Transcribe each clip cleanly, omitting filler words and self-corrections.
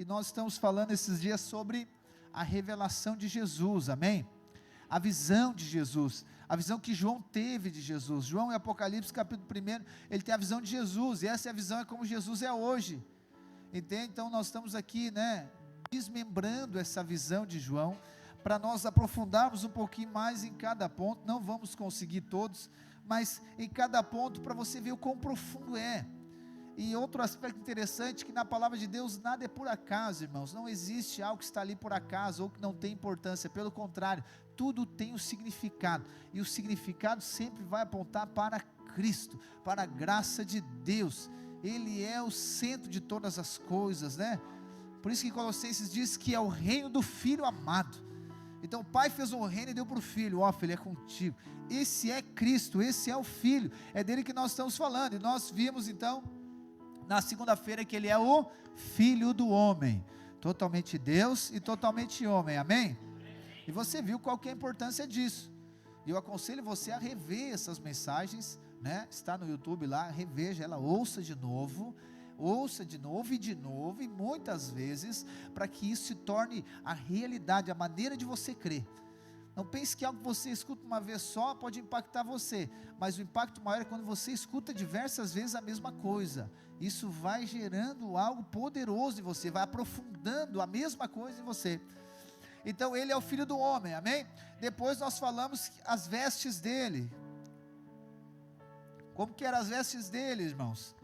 e nós estamos falando esses dias sobre a revelação de Jesus, amém? A visão de Jesus, a visão que João teve de Jesus. João em Apocalipse capítulo 1, ele tem a visão de Jesus, e essa é a visão, é como Jesus é hoje, entende? Então nós estamos aqui, desmembrando essa visão de João, para nós aprofundarmos um pouquinho mais em cada ponto. Não vamos conseguir todos, mas em cada ponto, para você ver o quão profundo é. E outro aspecto interessante, que na palavra de Deus nada é por acaso, irmãos. Não existe algo que está ali por acaso, ou que não tem importância. Pelo contrário, tudo tem um significado, e o significado sempre vai apontar para Cristo, para a graça de Deus. Ele é o centro de todas as coisas, Por isso que Colossenses diz que é o reino do Filho amado. Então o Pai fez um reino e deu para o Filho. Filho, é contigo. Esse é Cristo, esse é o Filho, é dele que nós estamos falando. E nós vimos então na segunda-feira que ele é o Filho do homem, totalmente Deus e totalmente homem, amém? E você viu qual que é a importância disso. E eu aconselho você a rever essas mensagens, está no YouTube lá, reveja ela, ouça de novo e muitas vezes, para que isso se torne a realidade, a maneira de você crer. Não pense que algo que você escuta uma vez só pode impactar você, mas o impacto maior é quando você escuta diversas vezes a mesma coisa. Isso vai gerando algo poderoso em você, vai aprofundando a mesma coisa em você. Então ele é o Filho do homem, amém? Depois nós falamos as vestes dele. Como que eram as vestes dele, irmãos?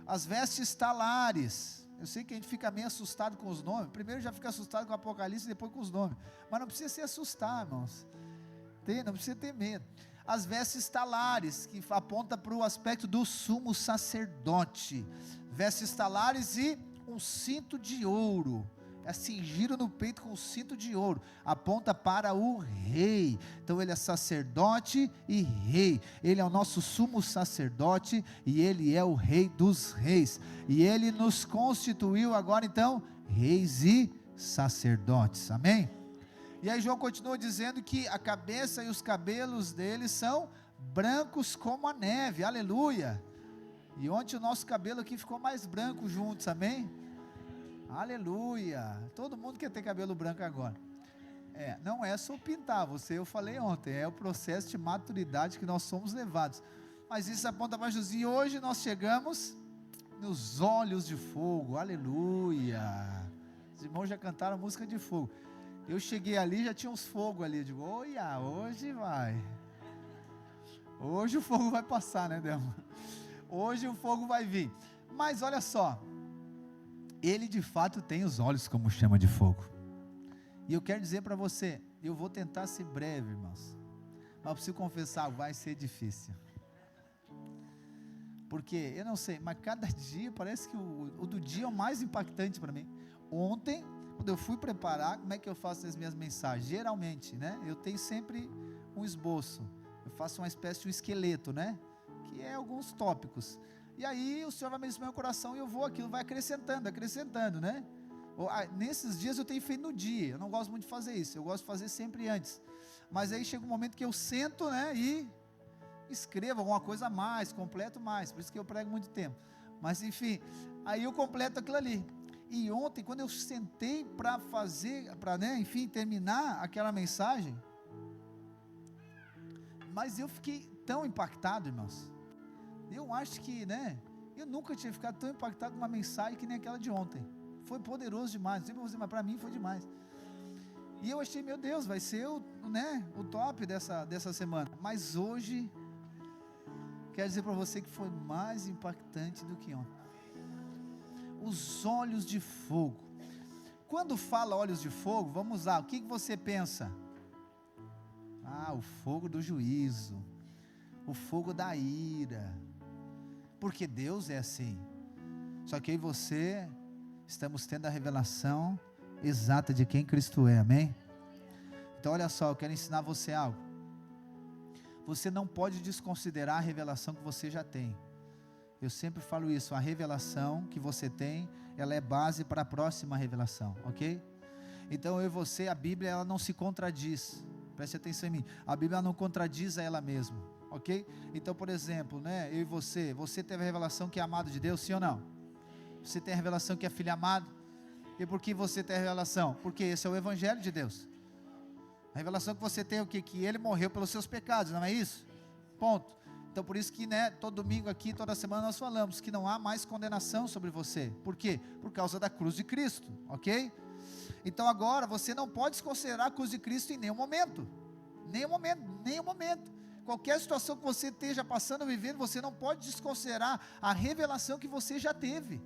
As vestes talares. Eu sei que a gente fica meio assustado com os nomes. Primeiro já fica assustado com o Apocalipse, depois com os nomes. Mas não precisa se assustar, irmãos. Não precisa ter medo. As vestes talares, que aponta para o aspecto do sumo sacerdote. Vestes talares e um cinto de ouro. Cingido no peito com um cinto de ouro, aponta para o rei. Então ele é sacerdote e rei, ele é o nosso sumo sacerdote, e ele é o rei dos reis, e ele nos constituiu agora então, reis e sacerdotes, amém? E aí João continua dizendo que a cabeça e os cabelos dele são brancos como a neve, aleluia. E ontem o nosso cabelo aqui ficou mais branco juntos, amém? Aleluia, todo mundo quer ter cabelo branco agora. Não é só pintar, eu falei ontem, é o processo de maturidade que nós somos levados, mas isso aponta para Jesus. E hoje nós chegamos nos olhos de fogo, aleluia. Os irmãos já cantaram música de fogo, eu cheguei ali, já tinha uns fogos ali, eu digo, olha, hoje vai, hoje o fogo vai passar, Delma? Hoje o fogo vai vir. Mas olha só, ele de fato tem os olhos como chama de fogo, e eu quero dizer para você, eu vou tentar ser breve, irmãos, mas eu preciso confessar, vai ser difícil, porque eu não sei, mas cada dia parece que o do dia é o mais impactante para mim. Ontem, quando eu fui preparar, como é que eu faço as minhas mensagens? Geralmente, eu tenho sempre um esboço, eu faço uma espécie de um esqueleto, que é alguns tópicos, e aí o Senhor vai ministrar no meu coração, e eu vou, aquilo vai acrescentando, nesses dias eu tenho feito no dia, eu não gosto muito de fazer isso, eu gosto de fazer sempre antes, mas aí chega um momento que eu sento, e escrevo alguma coisa a mais, completo mais, por isso que eu prego muito tempo, mas enfim, aí eu completo aquilo ali. E ontem, quando eu sentei para fazer, terminar aquela mensagem, mas eu fiquei tão impactado, irmãos, eu acho que, eu nunca tinha ficado tão impactado com uma mensagem que nem aquela de ontem. Foi poderoso demais, não sei para você, mas para mim foi demais. E eu achei, meu Deus, vai ser o top dessa semana. Mas hoje, quero dizer para você que foi mais impactante do que ontem. Os olhos de fogo. Quando fala olhos de fogo, vamos lá, o que você pensa? O fogo do juízo, o fogo da ira, porque Deus é assim. Só que eu e você estamos tendo a revelação exata de quem Cristo é, amém? Então olha só, eu quero ensinar você algo. Você não pode desconsiderar a revelação que você já tem. Eu sempre falo isso, a revelação que você tem, ela é base para a próxima revelação, ok? Então eu e você, a Bíblia, ela não se contradiz, preste atenção em mim, a Bíblia não contradiz a ela mesma, ok? Então, por exemplo, eu e você teve a revelação que é amado de Deus, sim ou não? Você tem a revelação que é filho amado? E por que você tem a revelação? Porque esse é o Evangelho de Deus. A revelação que você tem é o quê? Que Ele morreu pelos seus pecados, não é isso? Ponto. Então por isso que, todo domingo aqui, toda semana nós falamos que não há mais condenação sobre você. Por quê? Por causa da cruz de Cristo, ok? Então agora você não pode desconsiderar a cruz de Cristo em nenhum momento. Nenhum momento. Qualquer situação que você esteja passando, vivendo, você não pode desconsiderar a revelação que você já teve.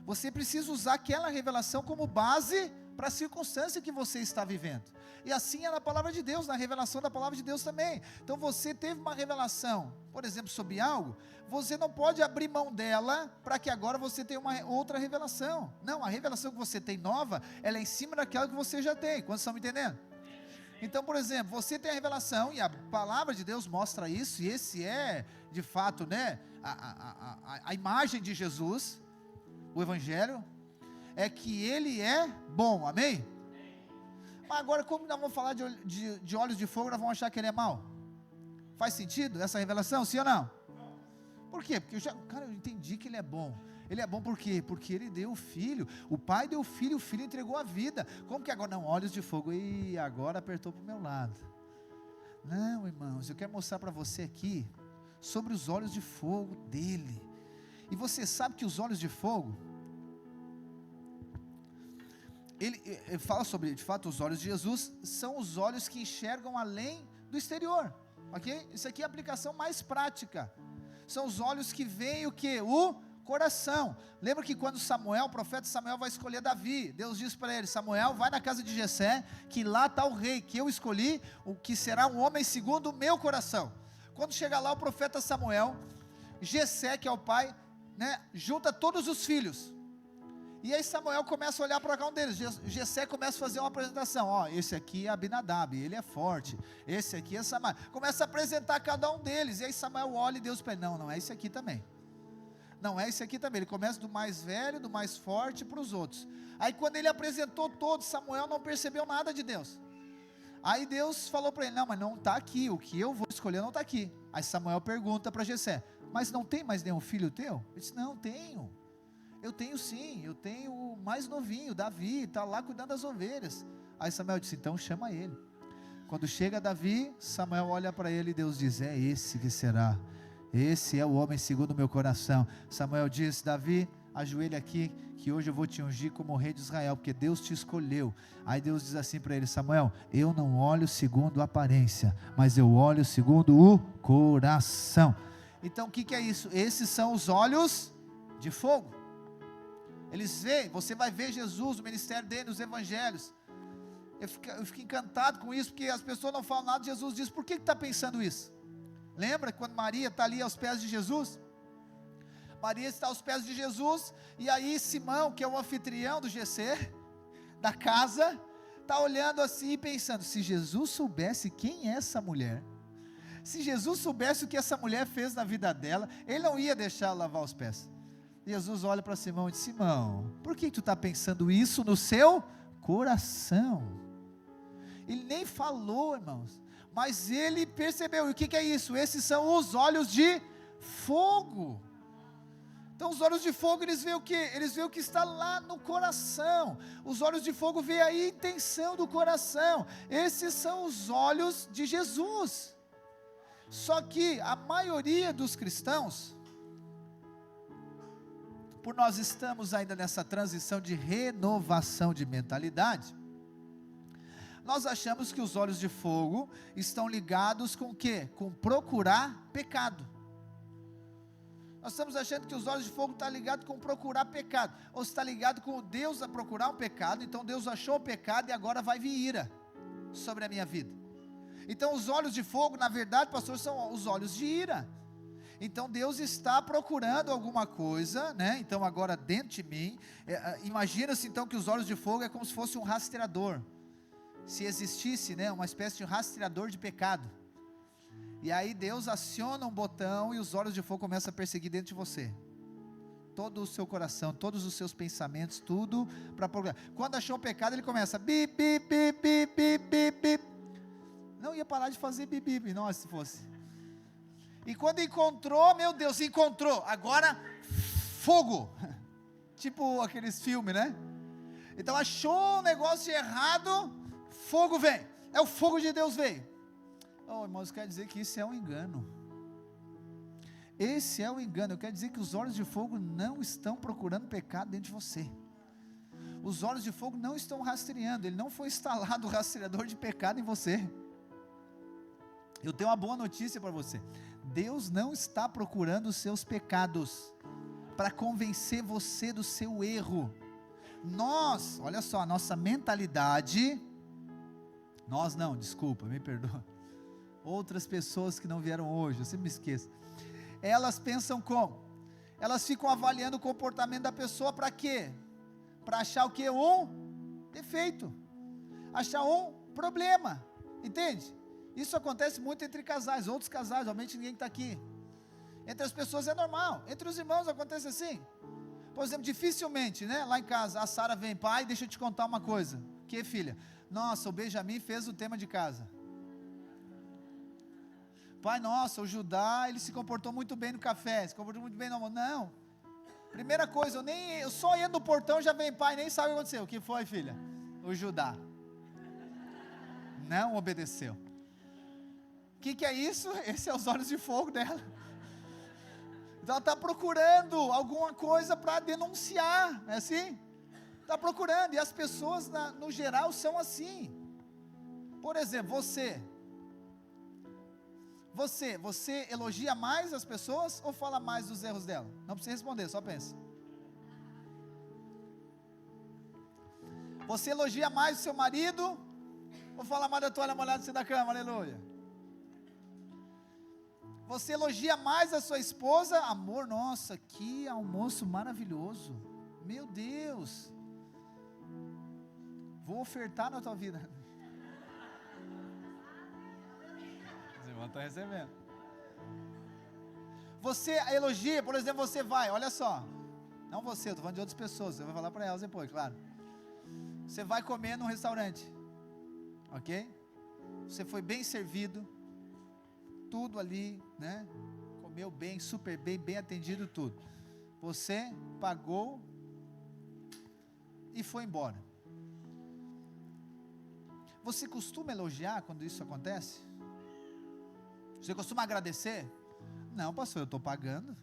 Você precisa usar aquela revelação como base para a circunstância que você está vivendo. E assim é na palavra de Deus, na revelação da palavra de Deus também. Então você teve uma revelação, por exemplo, sobre algo, você não pode abrir mão dela para que agora você tenha uma outra revelação. Não, a revelação que você tem nova, ela é em cima daquela que você já tem. Quantos estão me entendendo? Então, por exemplo, você tem a revelação, e a palavra de Deus mostra isso, e esse é, de fato, a imagem de Jesus, o Evangelho, é que Ele é bom, amém? Mas agora, como nós vamos falar de olhos de fogo, nós vamos achar que Ele é mau? Faz sentido essa revelação, sim ou não? Por quê? Porque eu entendi que Ele é bom. Ele é bom por quê? Porque Ele deu o Filho, o Pai deu o Filho entregou a vida. Como que agora? Não, olhos de fogo, e agora apertou para o meu lado. Não, irmãos, eu quero mostrar para você aqui, sobre os olhos de fogo dEle. E você sabe que os olhos de fogo, ele fala sobre, de fato, os olhos de Jesus, são os olhos que enxergam além do exterior, ok? Isso aqui é a aplicação mais prática, são os olhos que veem o que? O coração. Lembra que quando o profeta Samuel vai escolher Davi, Deus diz para ele: Samuel, vai na casa de Jessé, que lá está o rei, que eu escolhi, o que será um homem segundo o meu coração. Quando chega lá o profeta Samuel, Jessé, que é o pai, junta todos os filhos, e aí Samuel começa a olhar para cada um deles. Jessé começa a fazer uma apresentação, esse aqui é Abinadab, ele é forte, esse aqui é Samar, começa a apresentar cada um deles, e aí Samuel olha e Deus pede, não é esse aqui também, ele começa do mais velho, do mais forte para os outros. Aí quando ele apresentou todos, Samuel não percebeu nada de Deus. Aí Deus falou para ele, não, mas não está aqui, o que eu vou escolher não está aqui. Aí Samuel pergunta para Jessé, mas não tem mais nenhum filho teu? Ele disse, não, eu tenho sim, eu tenho o mais novinho, Davi, está lá cuidando das ovelhas. Aí Samuel disse, então chama ele. Quando chega Davi, Samuel olha para ele e Deus diz, é esse que será, esse é o homem segundo o meu coração. Samuel diz, Davi, ajoelha aqui, que hoje eu vou te ungir como rei de Israel, porque Deus te escolheu. Aí Deus diz assim para ele, Samuel, eu não olho segundo a aparência, mas eu olho segundo o coração. Então o que é isso? Esses são os olhos de fogo. Eles veem, você vai ver Jesus, o ministério dele, nos evangelhos. Eu fico encantado com isso, porque as pessoas não falam nada, Jesus diz, por que está pensando isso? Lembra quando Maria está ali aos pés de Jesus? Maria está aos pés de Jesus, e aí Simão, que é o anfitrião do GC, da casa, está olhando assim e pensando, se Jesus soubesse quem é essa mulher, se Jesus soubesse o que essa mulher fez na vida dela, ele não ia deixar ela lavar os pés. Jesus olha para Simão e diz, Simão, por que tu está pensando isso no seu coração? Ele nem falou, irmãos, mas ele percebeu. E o que é isso? Esses são os olhos de fogo. Então os olhos de fogo, eles veem o quê? Eles veem o que está lá no coração. Os olhos de fogo veem a intenção do coração. Esses são os olhos de Jesus. Só que a maioria dos cristãos, por nós estamos ainda nessa transição de renovação de mentalidade, nós achamos que os olhos de fogo estão ligados com o quê? Com procurar pecado. Nós estamos achando que os olhos de fogo estão ligados com procurar pecado, ou está ligado com Deus a procurar um pecado, então Deus achou o pecado e agora vai vir ira sobre a minha vida. Então os olhos de fogo, na verdade, pastor, são os olhos de ira. Então Deus está procurando alguma coisa, então agora dentro de mim, imagina-se então que os olhos de fogo é como se fosse um rastreador, se existisse uma espécie de rastreador de pecado, e aí Deus aciona um botão e os olhos de fogo começam a perseguir dentro de você, todo o seu coração, todos os seus pensamentos, tudo para procurar. Quando achou o pecado ele começa, bip, bip, bip, bip, bip, bip, bip. Não ia parar de fazer bip, bip, não, se fosse. E quando encontrou, meu Deus, encontrou, agora fogo, tipo aqueles filmes, Então achou um negócio errado, fogo vem. O fogo de Deus veio. Oh, irmãos, quer dizer que isso é um engano. Esse é o engano. Eu quero dizer que os olhos de fogo não estão procurando pecado dentro de você. Os olhos de fogo não estão rastreando. Ele não foi instalado o rastreador de pecado em você. Eu tenho uma boa notícia para você. Deus não está procurando os seus pecados para convencer você do seu erro. Nós, olha só, a nossa mentalidade, nós não, desculpa, me perdoa, outras pessoas que não vieram hoje, eu sempre me esqueço, elas pensam como? Elas ficam avaliando o comportamento da pessoa para quê? Para achar o que? Um defeito, achar um problema, entende? Isso acontece muito entre casais, outros casais, realmente ninguém está aqui. Entre as pessoas é normal, entre os irmãos acontece assim. Por exemplo, dificilmente, né, lá em casa, a Sara vem, pai, deixa eu te contar uma coisa. Que, filha? Nossa, o Benjamin fez o tema de casa. Pai, nossa, o Judá, ele se comportou muito bem no café, se comportou muito bem no almoço. Não, primeira coisa, eu só entro no portão, já vem pai, nem sabe o que aconteceu. O que foi, filha? O Judá não obedeceu. O que é isso? Esse é os olhos de fogo dela. Então ela está procurando alguma coisa para denunciar, é assim? Está procurando, e as pessoas no geral são assim. Por exemplo, você elogia mais as pessoas ou fala mais dos erros dela? Não precisa responder, só pensa. Você elogia mais o seu marido ou fala mais da tua namorada da cama? Aleluia. Você elogia mais a sua esposa? Amor, nossa, que almoço maravilhoso. Meu Deus. Vou ofertar na tua vida. Os irmãos estão recebendo. Você elogia, por exemplo, você vai, olha só. Não você, eu estou falando de outras pessoas. Você vai falar para elas depois, claro. Você vai comer num restaurante. Ok? Você foi bem servido. Tudo ali, né? Comeu bem, super bem, bem atendido, tudo. Você pagou e foi embora. Você costuma elogiar quando isso acontece? Você costuma agradecer? Não, pastor, eu estou pagando.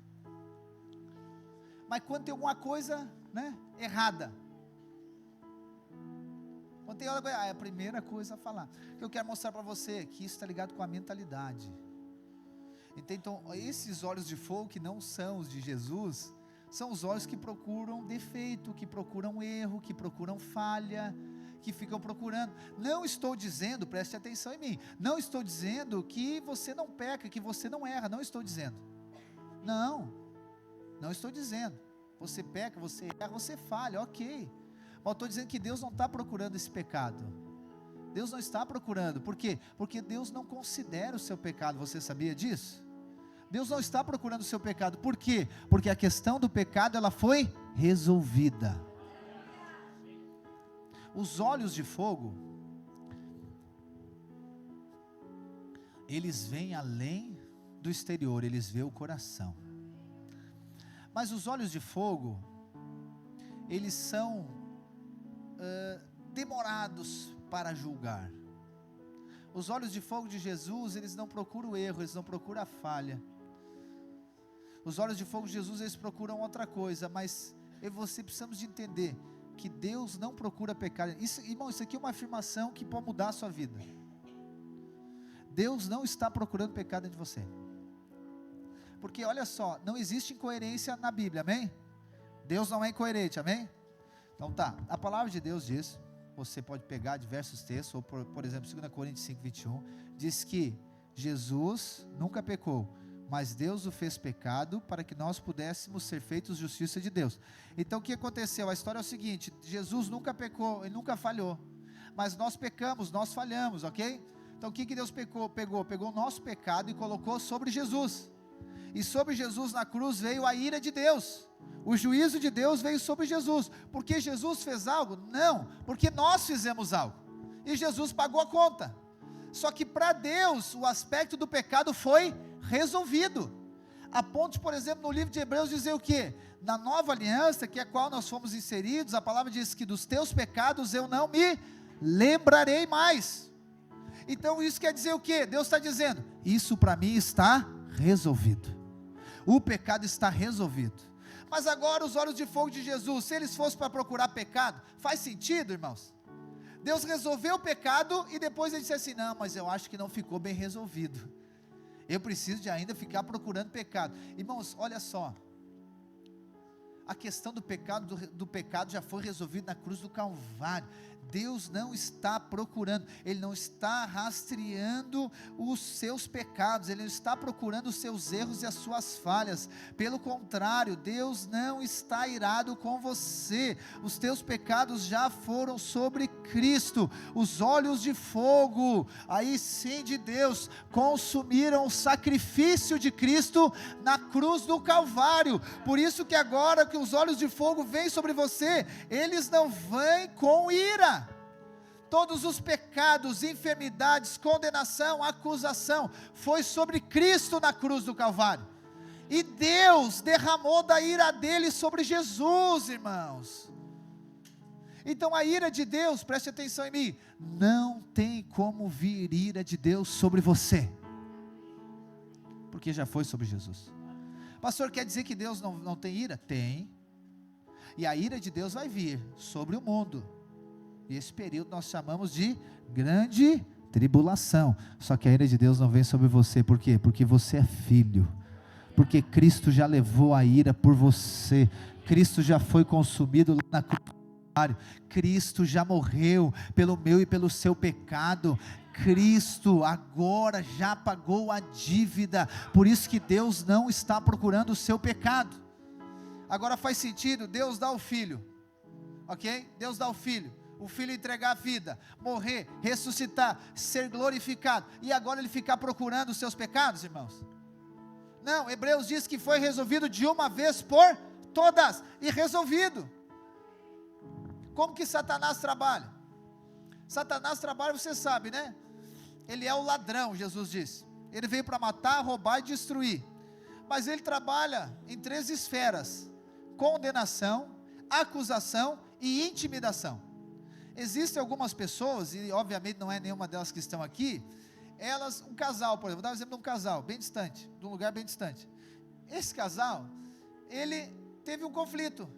Mas quando tem alguma coisa, né, errada, quando tem outra coisa, é a primeira coisa a falar. Que eu quero mostrar para você que isso está ligado com a mentalidade. Então, esses olhos de fogo que não são os de Jesus, são os olhos que procuram defeito, que procuram erro, que procuram falha, que ficam procurando. Não estou dizendo, preste atenção em mim, não estou dizendo que você não peca, que você não erra, não estou dizendo. Não estou dizendo. Você peca, você erra, você falha, ok. Mas estou dizendo que Deus não está procurando esse pecado. Deus não está procurando. Por quê? Porque Deus não considera o seu pecado. Você sabia disso? Deus não está procurando o seu pecado. Por quê? Porque a questão do pecado, ela foi resolvida. Os olhos de fogo, eles veem além do exterior, eles veem o coração. Mas os olhos de fogo, eles são demorados para julgar. Os olhos de fogo de Jesus, eles não procuram o erro, eles não procuram a falha. Os olhos de fogo de Jesus, eles procuram outra coisa, mas eu e você precisamos de entender que Deus não procura pecado. Irmão, isso aqui é uma afirmação que pode mudar a sua vida. Deus não está procurando pecado dentro de você. Porque olha só, não existe incoerência na Bíblia, amém? Deus não é incoerente, amém? Então tá, a palavra de Deus diz, você pode pegar diversos textos, ou por exemplo, 2 Coríntios 5, 21, diz que Jesus nunca pecou, mas Deus o fez pecado para que nós pudéssemos ser feitos justiça de Deus. Então o que aconteceu? A história é o seguinte, Jesus nunca pecou, ele nunca falhou, mas nós pecamos, nós falhamos, ok? Então o que Deus pegou o nosso pecado e colocou sobre Jesus, e sobre Jesus na cruz veio a ira de Deus, o juízo de Deus veio sobre Jesus, porque Jesus fez algo? Não, porque nós fizemos algo, e Jesus pagou a conta. Só que para Deus, o aspecto do pecado foi resolvido. A ponto, por exemplo, no livro de Hebreus dizer o quê? Na nova aliança, que é a qual nós fomos inseridos, a palavra diz que dos teus pecados eu não me lembrarei mais. Então isso quer dizer o quê? Deus está dizendo, isso para mim está resolvido. O pecado está resolvido. Mas agora os olhos de fogo de Jesus, se eles fossem para procurar pecado, faz sentido, irmãos? Deus resolveu o pecado e depois ele disse assim, não, mas eu acho que não ficou bem resolvido. Eu preciso de ainda ficar procurando pecado. Irmãos, olha só. A questão do pecado já foi resolvida na cruz do Calvário. Deus não está procurando, Ele não está rastreando os seus pecados, Ele não está procurando os seus erros e as suas falhas. Pelo contrário, Deus não está irado com você. Os teus pecados já foram sobre Cristo. Os olhos de fogo, aí sim de Deus, consumiram o sacrifício de Cristo na cruz do Calvário. Por isso que agora que os olhos de fogo vêm sobre você, eles não vêm com ira. Todos os pecados, enfermidades, condenação, acusação, foi sobre Cristo na cruz do Calvário. E Deus derramou da ira dele sobre Jesus, irmãos. Então a ira de Deus, preste atenção em mim, não tem como vir ira de Deus sobre você, porque já foi sobre Jesus. Pastor, quer dizer que Deus não tem ira? Tem. E a ira de Deus vai vir sobre o mundo. E esse período nós chamamos de grande tribulação. Só que a ira de Deus não vem sobre você. Por quê? Porque você é filho. Porque Cristo já levou a ira por você. Cristo já foi consumido lá na cruz do Calvário. Cristo já morreu pelo meu e pelo seu pecado. Cristo agora já pagou a dívida. Por isso que Deus não está procurando o seu pecado. Agora faz sentido Deus dá o filho. Ok? Deus dá o filho entregar a vida, morrer, ressuscitar, ser glorificado, e agora ele ficar procurando os seus pecados, irmãos? Não, Hebreus diz que foi resolvido de uma vez por todas, e resolvido. Como que Satanás trabalha? Satanás trabalha, você sabe, né? Ele é o ladrão, Jesus disse, ele veio para matar, roubar e destruir, mas ele trabalha em 3 esferas: condenação, acusação e intimidação. Existem algumas pessoas, e obviamente não é nenhuma delas que estão aqui, um casal, por exemplo, vou dar um exemplo de um casal, bem distante, de um lugar bem distante. Esse casal, ele teve um conflito,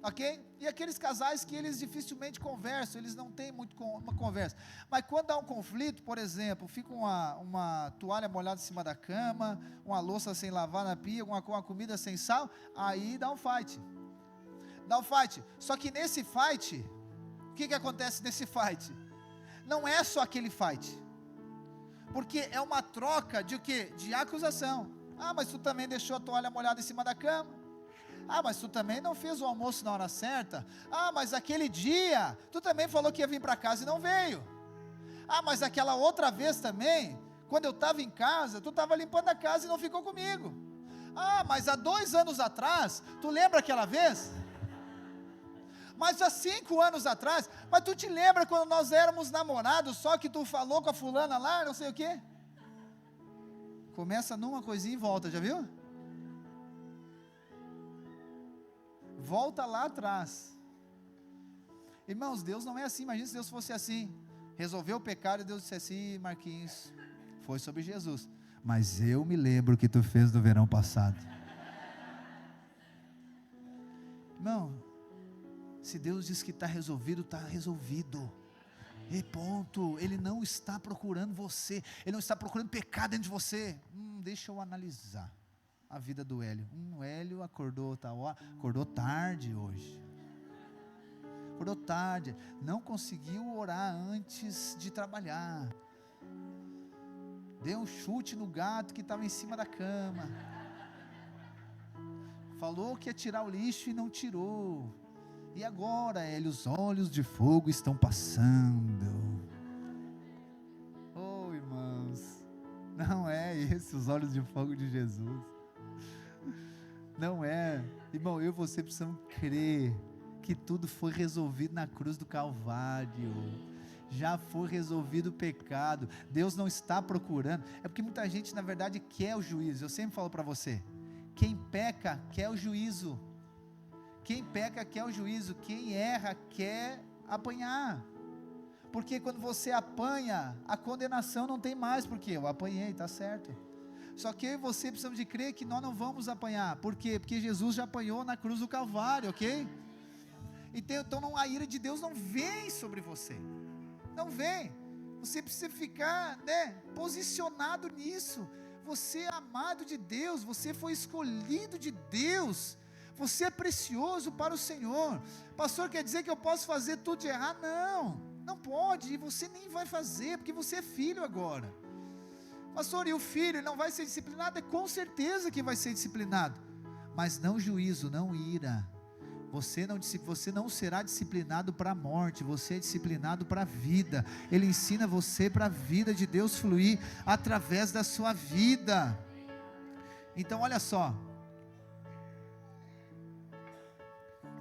ok? E aqueles casais que eles dificilmente conversam, eles não têm muito uma conversa, mas quando há um conflito, por exemplo, fica uma toalha molhada em cima da cama, uma louça sem lavar na pia, uma comida sem sal, aí dá um fight, só que nesse fight, o que acontece nesse fight? Não é só aquele fight, porque é uma troca de o quê? De acusação. Ah, mas tu também deixou a toalha molhada em cima da cama. Ah, mas tu também não fez o almoço na hora certa. Ah, mas aquele dia, tu também falou que ia vir para casa e não veio. Ah, mas aquela outra vez também, quando eu estava em casa, tu estava limpando a casa e não ficou comigo. Ah, mas há 2 anos atrás, tu lembra aquela vez? Mas há 5 anos atrás, mas tu te lembra quando nós éramos namorados, só que tu falou com a fulana lá, não sei o quê? Começa numa coisinha e volta, já viu? Volta lá atrás. Irmãos, Deus não é assim. Imagina se Deus fosse assim, resolveu o pecado e Deus disse assim: Marquinhos, foi sobre Jesus, mas eu me lembro o que tu fez no verão passado. Irmão, se Deus diz que está resolvido, está resolvido, e ponto. Ele não está procurando você, Ele não está procurando pecado dentro de você. Deixa eu analisar a vida do Hélio. O Hélio acordou tarde hoje, acordou tarde, não conseguiu orar antes de trabalhar, deu um chute no gato que estava em cima da cama, falou que ia tirar o lixo e não tirou. E agora, Hélio, os olhos de fogo estão passando. Oh, irmãos, não é esse os olhos de fogo de Jesus. Não é. Irmão, eu e você precisamos crer que tudo foi resolvido na cruz do Calvário. Já foi resolvido o pecado. Deus não está procurando. É porque muita gente, na verdade, quer o juízo. Eu sempre falo para você: quem peca quer o juízo. Quem peca quer o juízo. Quem erra quer apanhar. Porque quando você apanha, a condenação não tem mais. Porque eu apanhei, está certo. Só que eu e você precisamos de crer que nós não vamos apanhar. Por quê? Porque Jesus já apanhou na cruz do Calvário, ok? Então não, a ira de Deus não vem sobre você. Não vem. Você precisa ficar, posicionado nisso. Você é amado de Deus. Você foi escolhido de Deus. Você é precioso para o Senhor. Pastor, quer dizer que eu posso fazer tudo de errado? Não, não pode. E você nem vai fazer, porque você é filho agora. Pastor, e o filho não vai ser disciplinado? É com certeza que vai ser disciplinado, mas não juízo, não ira. Você não será disciplinado para a morte, você é disciplinado para a vida. Ele ensina você para a vida de Deus fluir através da sua vida. Então olha só,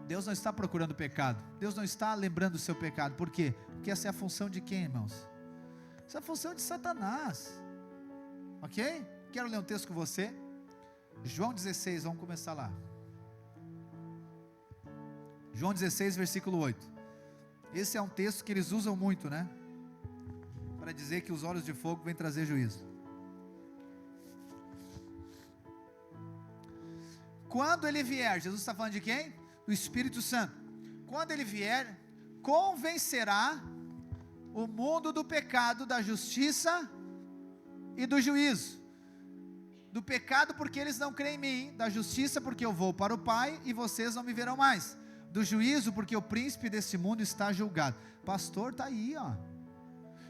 Deus não está procurando pecado, Deus não está lembrando o seu pecado. Por quê? Porque essa é a função de quem, irmãos? Essa é a função de Satanás. Ok? Quero ler um texto com você. João 16, vamos começar lá. João 16, versículo 8. Esse é um texto que eles usam muito, né? Para dizer que os olhos de fogo vêm trazer juízo. Quando ele vier, Jesus está falando de quem? Do Espírito Santo. Quando ele vier, convencerá o mundo do pecado, da justiça e do juízo. Do pecado porque eles não creem em mim, da justiça porque eu vou para o Pai e vocês não me verão mais, do juízo porque o príncipe desse mundo está julgado. Pastor, está aí, ó.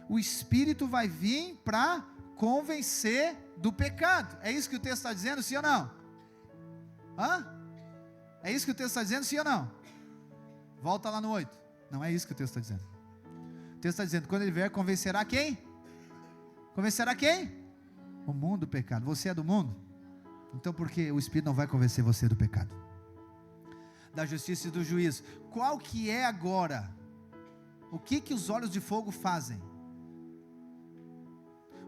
O Espírito vai vir para convencer do pecado. É isso que o texto está dizendo, sim ou não? É isso que o texto está dizendo, sim ou não? Volta lá no 8. Não é isso que o texto está dizendo. O texto está dizendo, quando ele vier, convencerá quem? Convencerá quem? O mundo do pecado. Você é do mundo? Então por que o Espírito não vai convencer você do pecado? Da justiça e do juízo. Qual que é agora? O que os olhos de fogo fazem?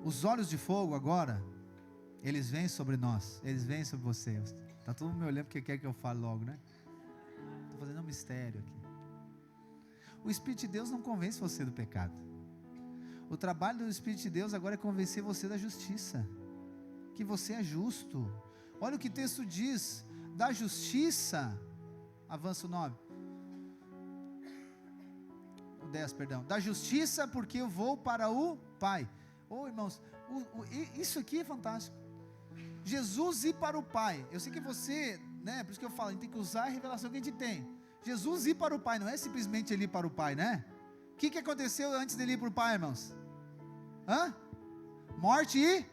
Os olhos de fogo agora, eles vêm sobre nós, eles vêm sobre você. Está todo mundo me olhando porque quer que eu fale logo, né? Estou fazendo um mistério aqui. O Espírito de Deus não convence você do pecado. O trabalho do Espírito de Deus agora é convencer você da justiça, que você é justo. Olha o que o texto diz, da justiça, avança o 9, o 10, perdão, da justiça porque eu vou para o Pai. Irmãos, isso aqui é fantástico, Jesus ir para o Pai. Eu sei que você, por isso que eu falo, a gente tem que usar a revelação que a gente tem. Jesus ir para o Pai, não é simplesmente ele ir para o Pai, né? O que aconteceu antes dele ir para o Pai, irmãos? Morte e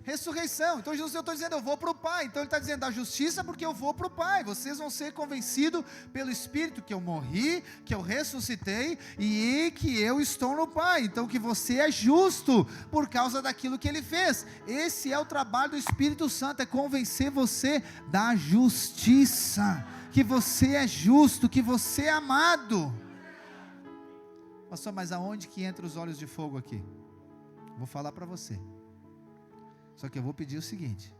ressurreição. Então Jesus, eu estou dizendo, eu vou para o Pai. Então ele está dizendo, da justiça porque eu vou para o Pai. Vocês vão ser convencidos pelo Espírito que eu morri, que eu ressuscitei e que eu estou no Pai. Então que você é justo por causa daquilo que ele fez. Esse é o trabalho do Espírito Santo, é convencer você da justiça, que você é justo, que você é amado. Pastor, mas aonde que entra os olhos de fogo aqui? Vou falar para você. Só que eu vou pedir o seguinte: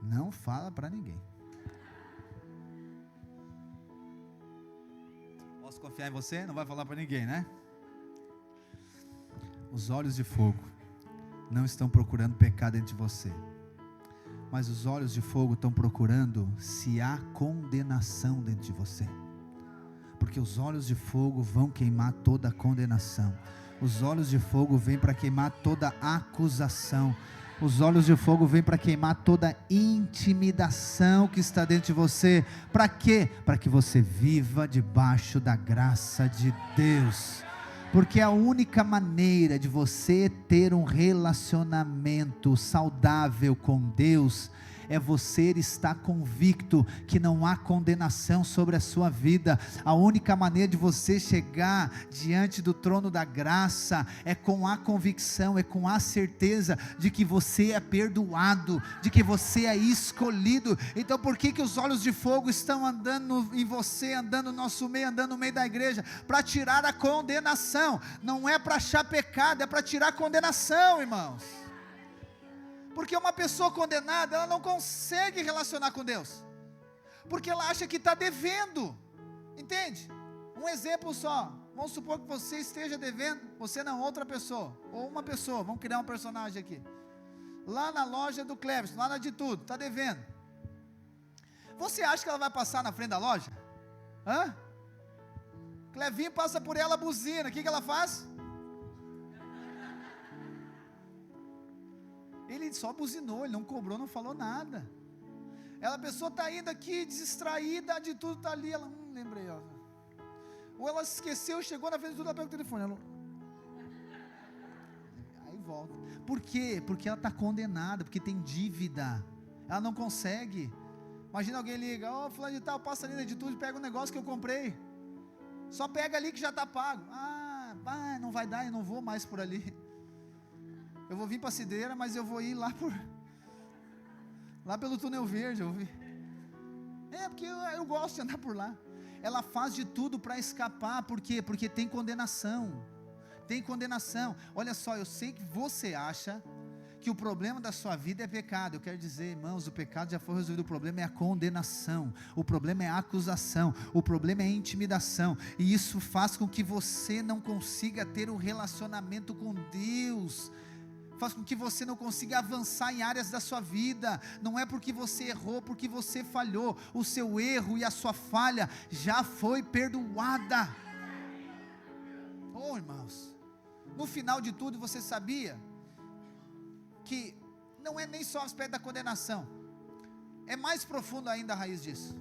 não fala para ninguém. Posso confiar em você? Não vai falar para ninguém, né? Os olhos de fogo não estão procurando pecado dentro de você, mas os olhos de fogo estão procurando se há condenação dentro de você, porque os olhos de fogo vão queimar toda a condenação. Os olhos de fogo vêm para queimar toda acusação. Os olhos de fogo vêm para queimar toda intimidação que está dentro de você. Para quê? Para que você viva debaixo da graça de Deus. Porque a única maneira de você ter um relacionamento saudável com Deus é você estar convicto que não há condenação sobre a sua vida. A única maneira de você chegar diante do trono da graça é com a convicção, é com a certeza de que você é perdoado, de que você é escolhido. Então por que os olhos de fogo estão andando em você, andando no nosso meio, andando no meio da igreja? Para tirar a condenação. Não é para achar pecado, é para tirar a condenação, irmãos. Porque uma pessoa condenada, ela não consegue relacionar com Deus, porque ela acha que está devendo, entende? Um exemplo só, vamos supor que você esteja devendo, você não, outra pessoa, ou uma pessoa, vamos criar um personagem aqui, lá na loja do Cleves, lá na de tudo, está devendo. Você acha que ela vai passar na frente da loja? Clevinho passa por ela, buzina, o que ela faz? Ele só buzinou, ele não cobrou, não falou nada. A pessoa está indo aqui, distraída, de tudo está ali, ela, lembrei, ó. Ou ela se esqueceu, chegou na frente de tudo, ela pega o telefone, aí volta. Por quê? Porque ela está condenada, porque tem dívida, ela não consegue. Imagina alguém liga, fulano de tal, passa ali na atitude, pega um negócio que eu comprei, só pega ali que já está pago. Não vai dar, eu não vou mais por ali. Eu vou vir para a Cidreira, mas eu vou ir lá pelo Túnel Verde, porque eu gosto de andar por lá. Ela faz de tudo para escapar. Por quê? Porque tem condenação. Olha só, eu sei que você acha que o problema da sua vida é pecado. Eu quero dizer, irmãos, o pecado já foi resolvido. O problema é a condenação, o problema é a acusação, o problema é a intimidação, e isso faz com que você não consiga ter um relacionamento com Deus, faz com que você não consiga avançar em áreas da sua vida. Não é porque você errou, porque você falhou. O seu erro e a sua falha já foi perdoada. Irmãos, no final de tudo, você sabia que não é nem só o aspecto da condenação, é mais profundo ainda a raiz disso.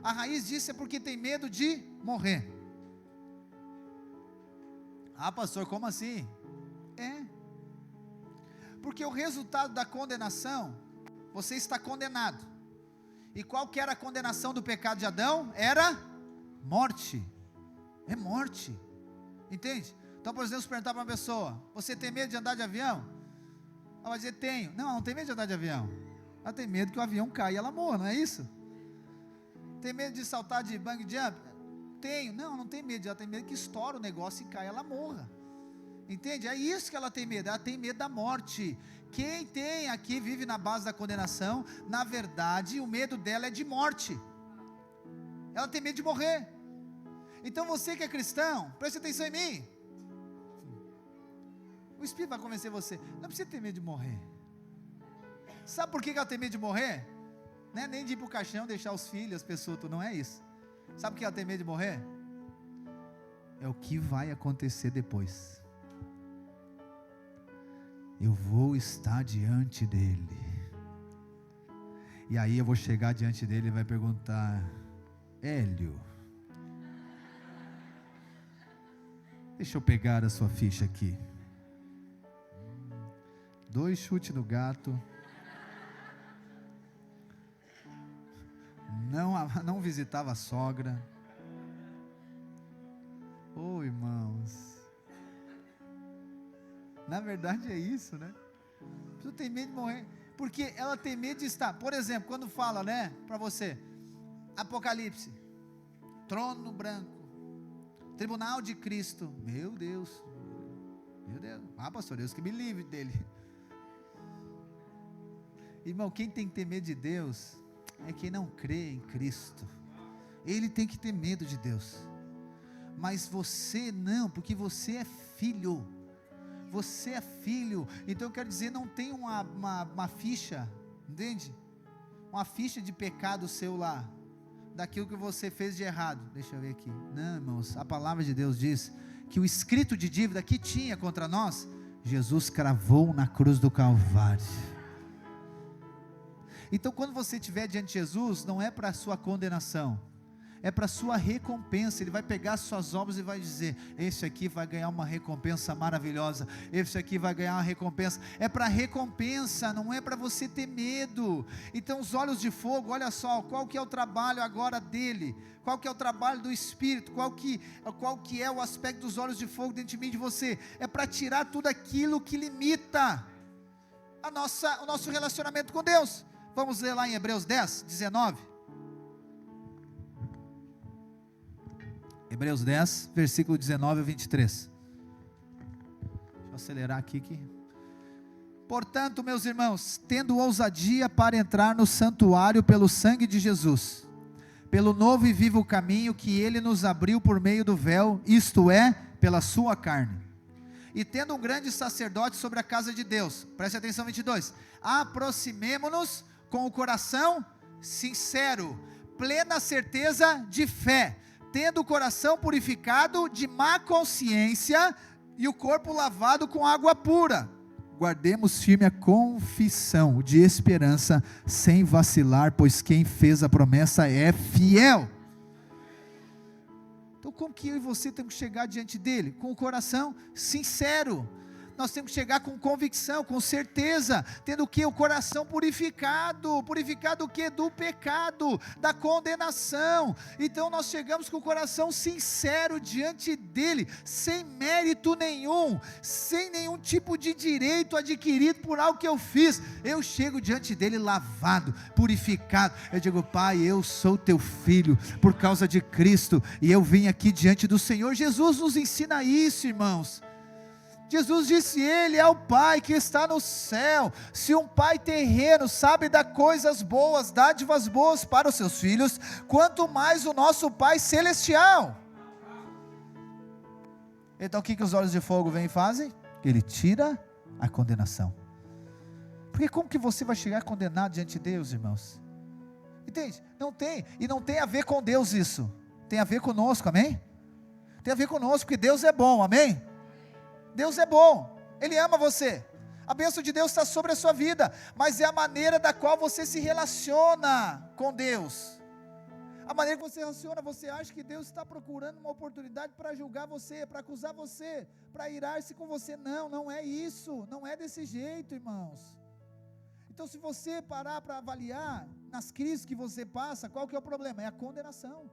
A raiz disso é porque tem medo de morrer. Pastor, como assim? Porque o resultado da condenação, você está condenado. E qual que era a condenação do pecado de Adão? Era morte. É morte. Entende? Então, por exemplo, se perguntar para uma pessoa, você tem medo de andar de avião? Ela vai dizer, tenho. Não tem medo de andar de avião. Ela tem medo que o avião caia e ela morra, não é isso? Tem medo de saltar de bungee jump? Tenho. Não tem medo. Ela tem medo que estoure o negócio e caia e ela morra. Entende? É isso que ela tem medo. Ela tem medo da morte. Quem tem aqui, vive na base da condenação, na verdade, o medo dela é de morte. Ela tem medo de morrer. Então você que é cristão, preste atenção em mim. O Espírito vai convencer você. Não precisa ter medo de morrer. Sabe por que ela tem medo de morrer? Não é nem de ir para o caixão, deixar os filhos, as pessoas, não é isso. Sabe por que ela tem medo de morrer? É o que vai acontecer depois. Eu vou estar diante dele, e aí eu vou chegar diante dele e vai perguntar, Hélio, deixa eu pegar a sua ficha aqui, 2 chutes no gato, não visitava a sogra, irmãos, na verdade é isso, né? A pessoa tem medo de morrer, porque ela tem medo de estar, por exemplo, quando fala, né, para você, Apocalipse, trono branco, tribunal de Cristo, meu Deus, pastor, Deus que me livre dele. Irmão, quem tem que ter medo de Deus, é quem não crê em Cristo, ele tem que ter medo de Deus, mas você não, porque você é filho, então eu quero dizer, não tem uma ficha, entende? Uma ficha de pecado seu lá, daquilo que você fez de errado, deixa eu ver aqui, não, irmãos, a palavra de Deus diz, que o escrito de dívida que tinha contra nós, Jesus cravou na cruz do Calvário. Então quando você estiver diante de Jesus, não é para a sua condenação, é para sua recompensa. Ele vai pegar as suas obras e vai dizer: esse aqui vai ganhar uma recompensa maravilhosa, esse aqui vai ganhar uma recompensa. É para recompensa, não é para você ter medo. Então os olhos de fogo, olha só, qual que é o trabalho agora dele? Qual que é o trabalho do Espírito? Qual que é o aspecto dos olhos de fogo dentro de mim e de você? É para tirar tudo aquilo que limita o nosso relacionamento com Deus. Vamos ler lá em Hebreus 10, 19. Hebreus 10, versículo 19 a 23. Deixa eu acelerar aqui. Portanto, meus irmãos, tendo ousadia para entrar no santuário pelo sangue de Jesus, pelo novo e vivo caminho que ele nos abriu por meio do véu, isto é, pela sua carne, e tendo um grande sacerdote sobre a casa de Deus, preste atenção, 22, aproximemo-nos com o coração sincero, plena certeza de fé, tendo o coração purificado de má consciência e o corpo lavado com água pura. Guardemos firme a confissão de esperança, sem vacilar, pois quem fez a promessa é fiel. Então como que eu e você temos que chegar diante dele? Com o coração sincero. Nós temos que chegar com convicção, com certeza, tendo o que? O coração purificado o que? Do pecado, da condenação. Então nós chegamos com o coração sincero diante dele, sem mérito nenhum, sem nenhum tipo de direito adquirido por algo que eu fiz. Eu chego diante dele lavado, purificado. Eu digo: Pai, eu sou teu filho por causa de Cristo, e eu vim aqui diante do Senhor. Jesus nos ensina isso, irmãos. Jesus disse: Ele é o Pai que está no céu. Se um pai terreno sabe dar coisas boas, dádivas boas para os seus filhos, quanto mais o nosso Pai celestial. Então o que os olhos de fogo vêm e fazem? Ele tira a condenação. Porque como que você vai chegar condenado diante de Deus, irmãos? Entende? Não tem, e não tem a ver com Deus isso, tem a ver conosco, amém? Tem a ver conosco, porque Deus é bom, amém? Deus é bom, Ele ama você, a bênção de Deus está sobre a sua vida, mas é a maneira da qual você se relaciona com Deus, a maneira que você relaciona. Você acha que Deus está procurando uma oportunidade para julgar você, para acusar você, para irar-se com você? Não é isso, não é desse jeito, irmãos. Então se você parar para avaliar, nas crises que você passa, qual que é o problema? É a condenação.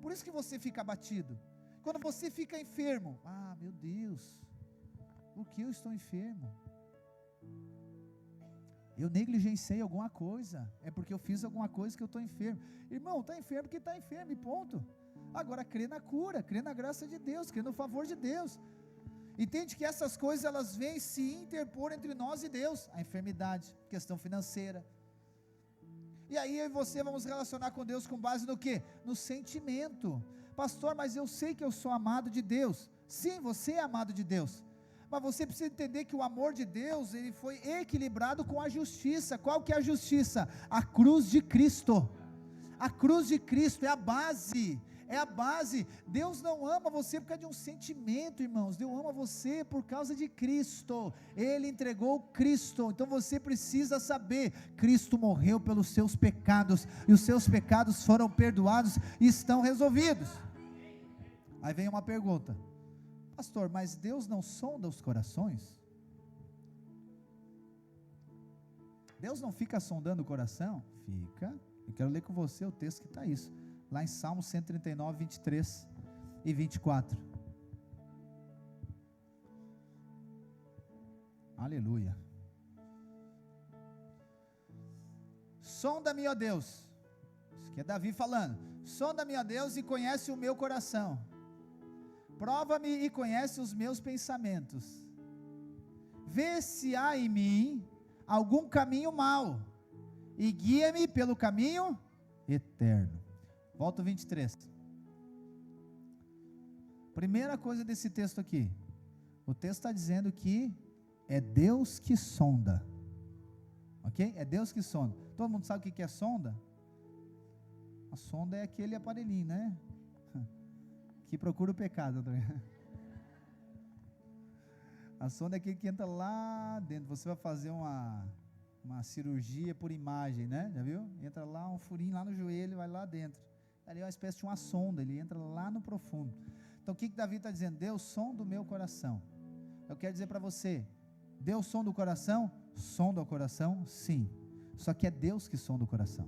Por isso que você fica abatido, quando você fica enfermo. Meu Deus, por que eu estou enfermo? Eu negligenciei alguma coisa, é porque eu fiz alguma coisa que eu estou enfermo. Irmão, está enfermo porque está enfermo, e ponto. Agora crê na cura, crê na graça de Deus, crê no favor de Deus. Entende que essas coisas elas vêm se interpor entre nós e Deus. A enfermidade, questão financeira. E aí eu e você vamos relacionar com Deus com base no quê? No sentimento. Pastor, mas eu sei que eu sou amado de Deus. Sim, você é amado de Deus, mas você precisa entender que o amor de Deus, ele foi equilibrado com a justiça. Qual que é a justiça? A cruz de Cristo. A cruz de Cristo é a base, Deus não ama você por causa de um sentimento, irmãos. Deus ama você por causa de Cristo. Ele entregou Cristo. Então você precisa saber, Cristo morreu pelos seus pecados, e os seus pecados foram perdoados e estão resolvidos. Aí vem uma pergunta: pastor, mas Deus não sonda os corações? Deus não fica sondando o coração? Fica. Eu quero ler com você o texto que está isso, lá em Salmo 139, 23 e 24. Aleluia. Sonda-me, ó Deus, isso aqui é Davi falando, sonda-me, ó Deus, e conhece o meu coração, prova-me e conhece os meus pensamentos, vê se há em mim algum caminho mau, e guia-me pelo caminho eterno. Volta o 23. Primeira coisa desse texto aqui, o texto está dizendo que é Deus que sonda, ok? É Deus que sonda. Todo mundo sabe o que é sonda? A sonda é aquele aparelhinho, né? Que procura o pecado. A sonda é aquele que entra lá dentro. Você vai fazer uma cirurgia por imagem, né? Já viu? Entra lá um furinho lá no joelho, vai lá dentro. Ali é uma espécie de uma sonda, ele entra lá no profundo. Então o que Davi está dizendo? Deus, som do meu coração. Eu quero dizer para você, Deus som do coração? Sonda o coração? Sim. Só que é Deus que sonda o coração.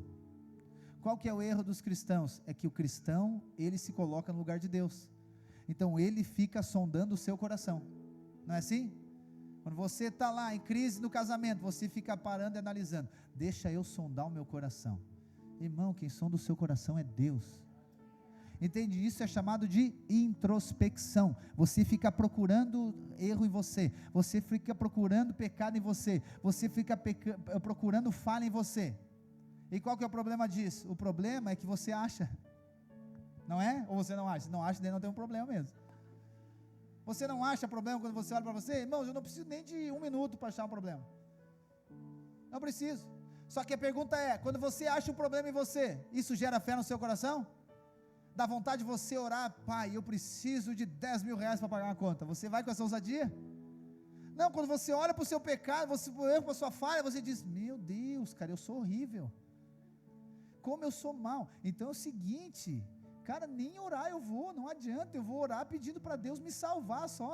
Qual que é o erro dos cristãos? É que o cristão, ele se coloca no lugar de Deus. Então ele fica sondando o seu coração. Não é assim? Quando você está lá em crise no casamento, você fica parando e analisando. Deixa eu sondar o meu coração. Irmão, quem sonda o seu coração é Deus. Entende? Isso é chamado de introspecção. Você fica procurando erro em você. Você fica procurando pecado em você. Você fica procurando falha em você. E qual que é o problema disso? O problema é que você acha. Não é? Ou você não acha? Se não acha, daí não tem um problema mesmo. Você não acha problema quando você olha para você? Irmãos, eu não preciso nem de 1 minuto para achar um problema. Não preciso. Só que a pergunta é, quando você acha um problema em você, isso gera fé no seu coração? Dá vontade de você orar, pai, eu preciso de 10 mil reais para pagar uma conta. Você vai com essa ousadia? Não, quando você olha para o seu pecado, você olha para a sua falha, você diz, meu Deus, cara, eu sou horrível. Como eu sou mal. Então é o seguinte, cara, nem orar eu vou, não adianta, eu vou orar pedindo para Deus me salvar só.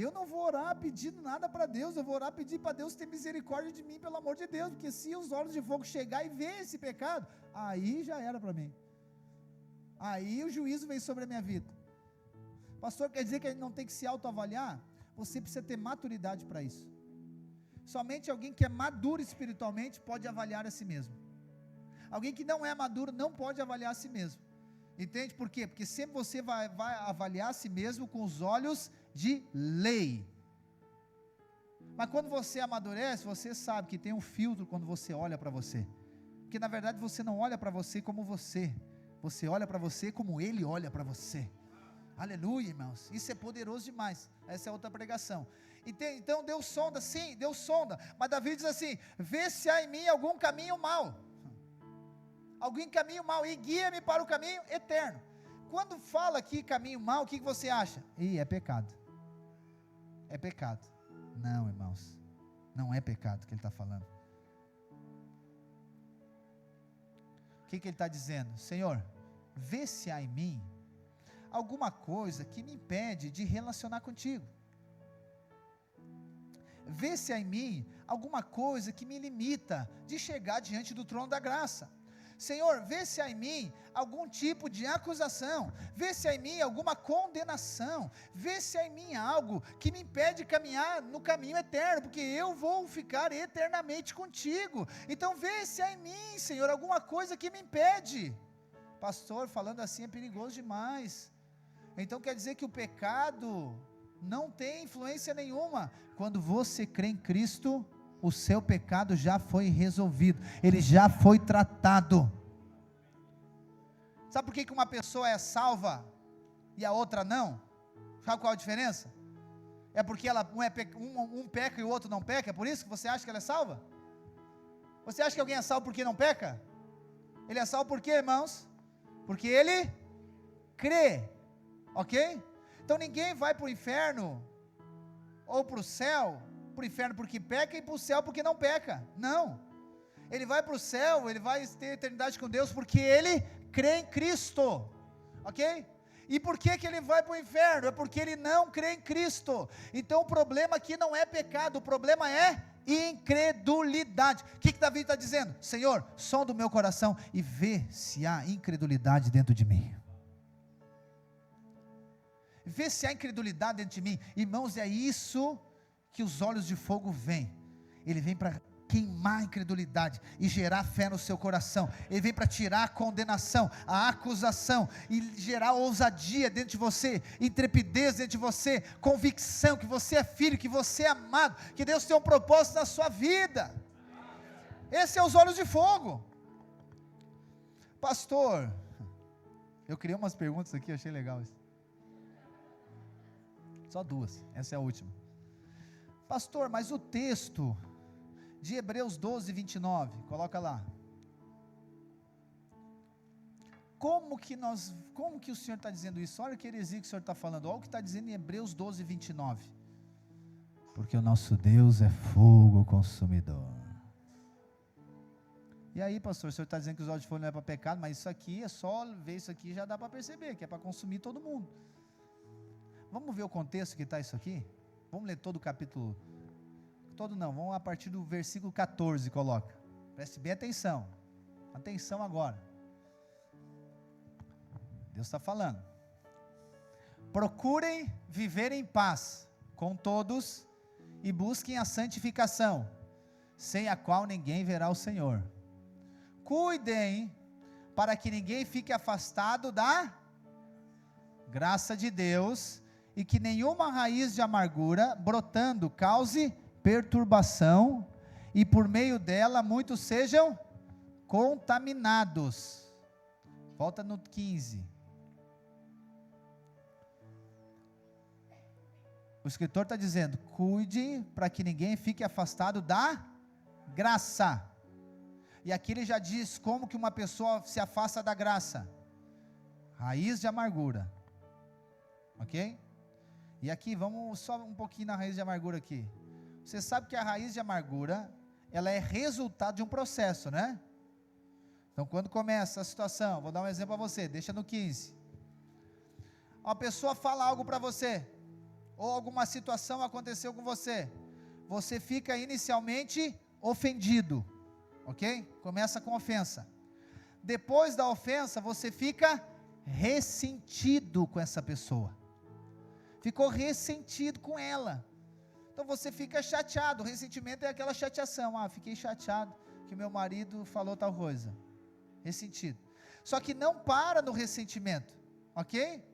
Eu não vou orar pedindo nada para Deus, eu vou orar pedindo para Deus ter misericórdia de mim, pelo amor de Deus, porque se os olhos de fogo chegar e ver esse pecado, aí já era para mim. Aí o juízo vem sobre a minha vida. Pastor, quer dizer que a gente não tem que se autoavaliar? Você precisa ter maturidade para isso. Somente alguém que é maduro espiritualmente pode avaliar a si mesmo. Alguém que não é maduro não pode avaliar a si mesmo. Entende por quê? Porque sempre você vai avaliar a si mesmo com os olhos de lei. Mas quando você amadurece, você sabe que tem um filtro quando você olha para você. Porque na verdade você não olha para você como você. Você olha para você como Ele olha para você. Aleluia, irmãos. Isso é poderoso demais. Essa é outra pregação. Então Deus sonda, sim, Deus sonda. Mas Davi diz assim, vê se há em mim algum caminho mau. Algum caminho mau e guia-me para o caminho eterno. Quando fala aqui caminho mau, o que você acha? É pecado. É pecado. Não, irmãos. Não é pecado que ele está falando. O que ele está dizendo? Senhor, vê se há em mim alguma coisa que me impede de relacionar contigo. Vê se há em mim alguma coisa que me limita de chegar diante do trono da graça. Senhor, vê se há em mim algum tipo de acusação, vê se há em mim alguma condenação, vê se há em mim algo que me impede de caminhar no caminho eterno, porque eu vou ficar eternamente contigo. Então vê se há em mim, Senhor, alguma coisa que me impede. Pastor, falando assim é perigoso demais. Então quer dizer que o pecado não tem influência nenhuma. Quando você crê em Cristo, o seu pecado já foi resolvido, ele já foi tratado. Sabe por que uma pessoa é salva e a outra não? Sabe qual a diferença? É porque um peca e o outro não peca? É por isso que você acha que ela é salva? Você acha que alguém é salvo porque não peca? Ele é salvo por quê, irmãos? Porque ele crê, ok? Então ninguém vai para o inferno ou para o céu, para o inferno porque peca e para o céu porque não peca. Não, ele vai para o céu, ele vai ter eternidade com Deus porque ele crê em Cristo, ok? E por que ele vai para o inferno? É porque ele não crê em Cristo. Então o problema aqui não é pecado, o problema é incredulidade. O que Davi está dizendo? Senhor, sonda o meu coração e vê se há incredulidade dentro de mim. Vê se há incredulidade dentro de mim. Irmãos, é isso que os olhos de fogo vêm. Ele vem para queimar a incredulidade e gerar fé no seu coração. Ele vem para tirar a condenação, a acusação e gerar ousadia dentro de você, intrepidez dentro de você, convicção que você é filho, que você é amado, que Deus tem um propósito na sua vida. Esse é os olhos de fogo. Pastor, eu criei umas perguntas aqui, achei legal isso. Só duas, essa é a última. Pastor, mas o texto de Hebreus 12, 29, coloca lá. Como que o Senhor está dizendo isso? Olha que heresia que o Senhor está falando. Olha o que está dizendo em Hebreus 12, 29. Porque o nosso Deus é fogo consumidor. E aí, pastor, o senhor está dizendo que os olhos de fogo não é para pecado, mas isso aqui, é só ver isso aqui, já dá para perceber, que é para consumir todo mundo. Vamos ver o contexto que está isso aqui? Vamos ler todo o capítulo, todo não, vamos a partir do versículo 14, coloca, preste bem atenção, atenção agora, Deus está falando, procurem viver em paz com todos, e busquem a santificação, sem a qual ninguém verá o Senhor, cuidem, para que ninguém fique afastado da graça de Deus, e que nenhuma raiz de amargura, brotando, cause perturbação, e por meio dela muitos sejam contaminados. Volta no 15. O escritor está dizendo, cuide para que ninguém fique afastado da graça. E aqui ele já diz como que uma pessoa se afasta da graça. Raiz de amargura. Ok? E aqui, vamos só um pouquinho na raiz de amargura aqui. Você sabe que a raiz de amargura, ela é resultado de um processo, né? Então, quando começa a situação, vou dar um exemplo para você, deixa no 15. Uma pessoa fala algo para você, ou alguma situação aconteceu com você, você fica inicialmente ofendido, ok? Começa com ofensa. Depois da ofensa, você fica ressentido com essa pessoa. Ficou ressentido com ela, então você fica chateado. O ressentimento é aquela chateação, fiquei chateado que meu marido falou tal coisa, ressentido, só que não para no ressentimento, ok?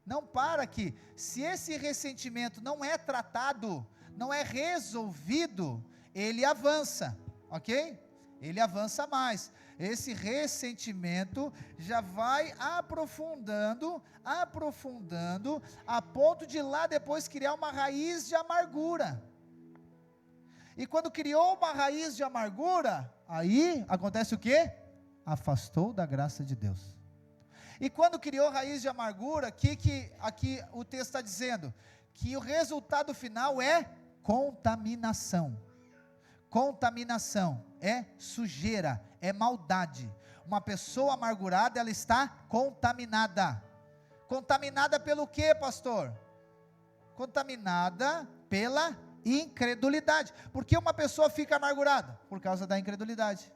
Não para aqui, se esse ressentimento não é tratado, não é resolvido, ele avança, ok? Ele avança mais, esse ressentimento já vai aprofundando, a ponto de lá depois criar uma raiz de amargura, e quando criou uma raiz de amargura, aí acontece o quê? Afastou da graça de Deus. E quando criou raiz de amargura, aqui o texto está dizendo, que o resultado final é contaminação. Contaminação é sujeira, é maldade. Uma pessoa amargurada, ela está contaminada. Contaminada pelo quê, pastor? Contaminada pela incredulidade. Por que uma pessoa fica amargurada? Por causa da incredulidade.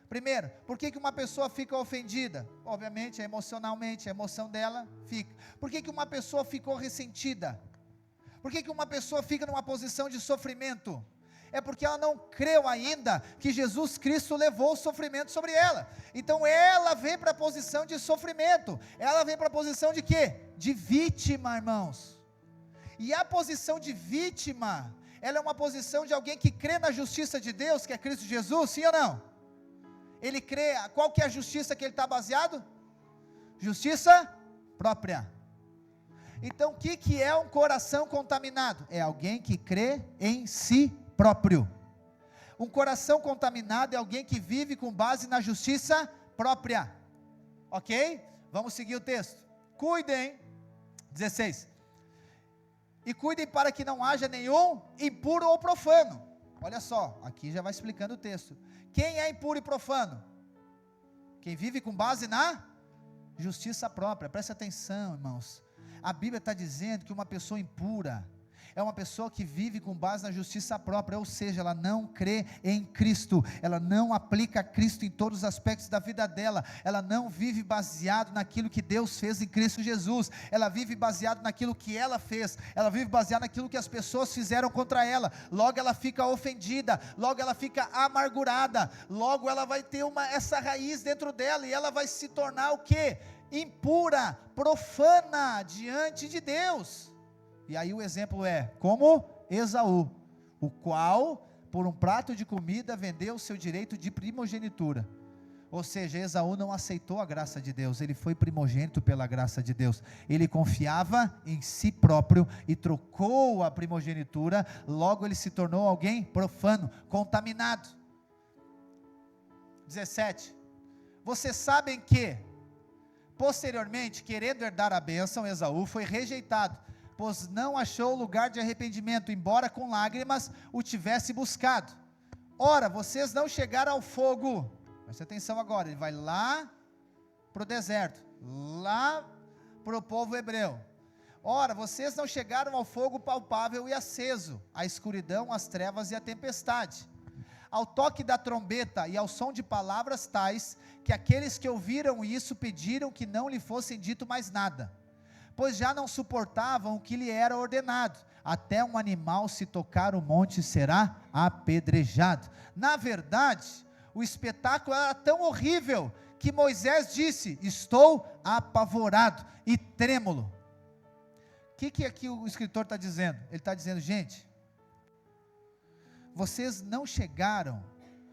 Primeiro, por que uma pessoa fica ofendida? Obviamente, emocionalmente, a emoção dela fica. Por que uma pessoa ficou ressentida? Por que uma pessoa fica numa posição de sofrimento? É porque ela não creu ainda que Jesus Cristo levou o sofrimento sobre ela. Então ela vem para a posição de sofrimento. Ela vem para a posição de quê? De vítima, irmãos. E a posição de vítima, ela é uma posição de alguém que crê na justiça de Deus, que é Cristo Jesus, sim ou não? Ele crê, qual que é a justiça que ele está baseado? Justiça própria. Então o que é um coração contaminado? É alguém que crê em si próprio. Um coração contaminado é alguém que vive com base na justiça própria. Ok? Vamos seguir o texto. Cuidem, 16. E cuidem para que não haja nenhum impuro ou profano. Olha só, aqui já vai explicando o texto. Quem é impuro e profano? Quem vive com base na justiça própria. Preste atenção, irmãos. A Bíblia está dizendo que uma pessoa impura é uma pessoa que vive com base na justiça própria, ou seja, ela não crê em Cristo, ela não aplica Cristo em todos os aspectos da vida dela, ela não vive baseado naquilo que Deus fez em Cristo Jesus, ela vive baseado naquilo que ela fez, ela vive baseado naquilo que as pessoas fizeram contra ela, logo ela fica ofendida, logo ela fica amargurada, logo ela vai ter essa raiz dentro dela, e ela vai se tornar o quê? Impura, profana diante de Deus. E aí o exemplo é, como Esaú, o qual, por um prato de comida, vendeu o seu direito de primogenitura. Ou seja, Esaú não aceitou a graça de Deus, ele foi primogênito pela graça de Deus. Ele confiava em si próprio e trocou a primogenitura, logo ele se tornou alguém profano, contaminado. 17. Vocês sabem que, posteriormente, querendo herdar a bênção, Esaú foi rejeitado, pois não achou lugar de arrependimento, embora com lágrimas o tivesse buscado. Ora, vocês não chegaram ao fogo, Presta atenção agora, ele vai lá para o deserto, lá para o povo hebreu. Ora, vocês não chegaram ao fogo palpável e aceso, à escuridão, às trevas e à tempestade, ao toque da trombeta e ao som de palavras tais, que aqueles que ouviram isso pediram que não lhe fossem dito mais nada, pois já não suportavam o que lhe era ordenado, até um animal se tocar o monte será apedrejado. Na verdade, o espetáculo era tão horrível, que Moisés disse, estou apavorado e trêmulo. O que aqui o escritor está dizendo? Ele está dizendo, gente, vocês não chegaram,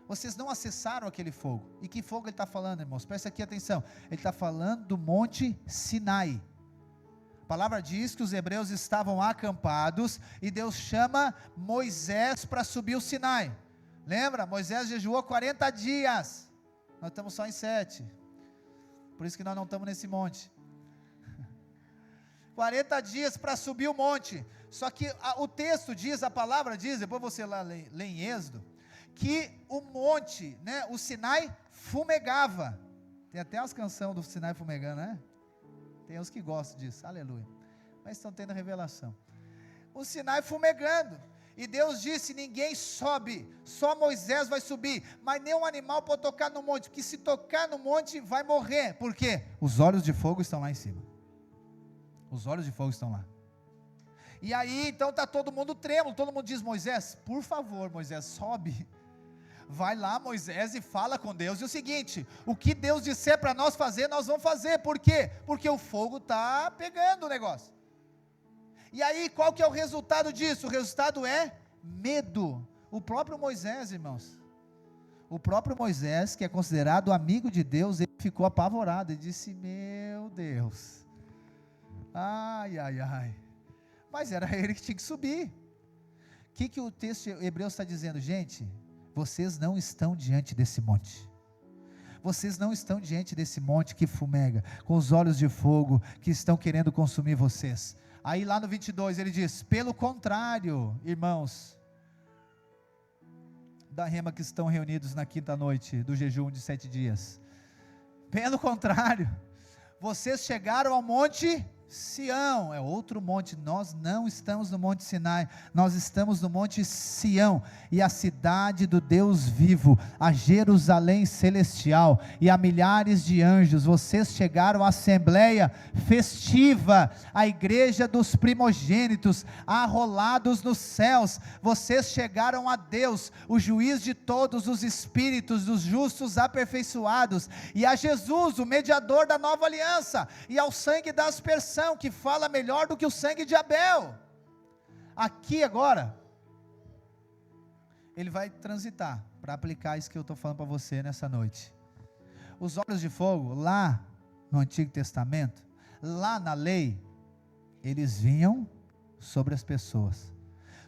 vocês não acessaram aquele fogo. E que fogo ele está falando, irmãos? Presta aqui atenção, ele está falando do monte Sinai. A palavra diz que os hebreus estavam acampados, e Deus chama Moisés para subir o Sinai. Lembra? Moisés jejuou 40 dias, nós estamos só em 7, por isso que nós não estamos nesse monte. 40 dias para subir o monte, só que o texto diz, a palavra diz, depois você lá lê em Êxodo, que o monte, né, o Sinai fumegava. Tem até as canções do Sinai fumegando, né? Tem uns que gostam disso, aleluia, mas estão tendo revelação. O Sinai fumegando, e Deus disse, ninguém sobe, só Moisés vai subir, mas nenhum animal pode tocar no monte, porque se tocar no monte vai morrer. Por quê? Os olhos de fogo estão lá em cima, os olhos de fogo estão lá. E aí então está todo mundo trêmulo, todo mundo diz, Moisés, por favor Moisés, sobe, vai lá Moisés e fala com Deus, e o seguinte, o que Deus disser para nós fazer, nós vamos fazer. Por quê? Porque o fogo está pegando o negócio. E aí qual que é o resultado disso? O resultado é medo. O próprio Moisés, irmãos, o próprio Moisés, que é considerado amigo de Deus, ele ficou apavorado, ele disse, meu Deus, ai, ai, ai, mas era ele que tinha que subir. O que o texto hebreu está dizendo? Gente, vocês não estão diante desse monte, vocês não estão diante desse monte que fumega, com os olhos de fogo, que estão querendo consumir vocês. Aí lá no 22 ele diz, pelo contrário, irmãos, da Rema que estão reunidos na quinta noite, do jejum de 7 dias, pelo contrário, vocês chegaram ao monte Sião, é outro monte, nós não estamos no monte Sinai, nós estamos no monte Sião, e a cidade do Deus vivo, a Jerusalém celestial, e a milhares de anjos. Vocês chegaram à assembleia festiva, a igreja dos primogênitos, arrolados nos céus. Vocês chegaram a Deus, o juiz de todos os espíritos dos justos aperfeiçoados, e a Jesus, o mediador da nova aliança, e ao sangue da aspersão, que fala melhor do que o sangue de Abel. Aqui agora, ele vai transitar, para aplicar isso que eu estou falando para você nessa noite. Os olhos de fogo, lá no Antigo Testamento, lá na lei, eles vinham sobre as pessoas,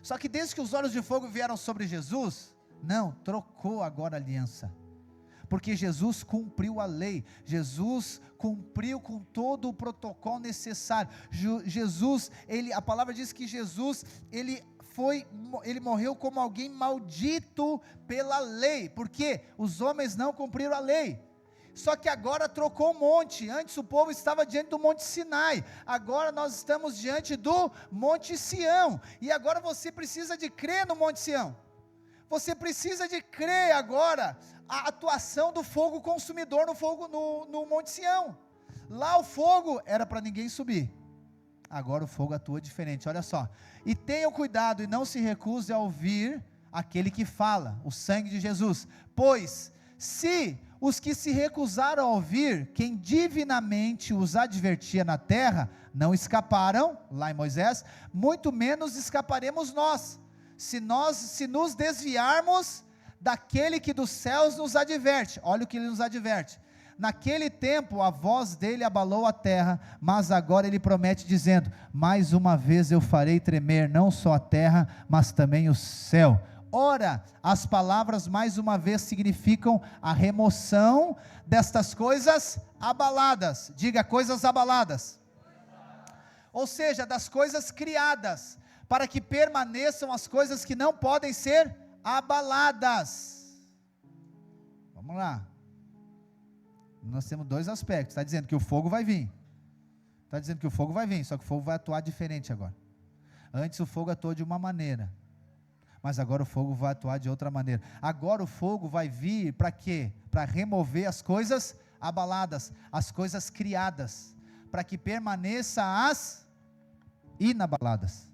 só que desde que os olhos de fogo vieram sobre Jesus, não, trocou agora a aliança, porque Jesus cumpriu a lei, Jesus cumpriu com todo o protocolo necessário. Jesus, a palavra diz que Jesus, ele morreu como alguém maldito pela lei, porque os homens não cumpriram a lei. Só que agora trocou o monte. Antes o povo estava diante do monte Sinai, agora nós estamos diante do monte Sião, e agora você precisa de crer no monte Sião. Você precisa de crer agora a atuação do fogo consumidor no Monte Sião. Lá o fogo era para ninguém subir, agora o fogo atua diferente. Olha só, e tenham cuidado e não se recuse a ouvir aquele que fala, o sangue de Jesus, pois se os que se recusaram a ouvir quem divinamente os advertia na terra não escaparam, lá em Moisés, muito menos escaparemos nós, se nos desviarmos daquele que dos céus nos adverte. Olha o que ele nos adverte: naquele tempo a voz dele abalou a terra, mas agora ele promete dizendo, mais uma vez eu farei tremer não só a terra, mas também o céu. Ora, as palavras mais uma vez significam a remoção destas coisas abaladas. Diga, coisas abaladas, ou seja, das coisas criadas, para que permaneçam as coisas que não podem ser abaladas. Vamos lá, nós temos dois aspectos. Está dizendo que o fogo vai vir. Está dizendo que o fogo vai vir, só que o fogo vai atuar diferente agora. Antes o fogo atuou de uma maneira, mas agora o fogo vai atuar de outra maneira. Agora o fogo vai vir para quê? Para remover as coisas abaladas, as coisas criadas, para que permaneça as inabaladas.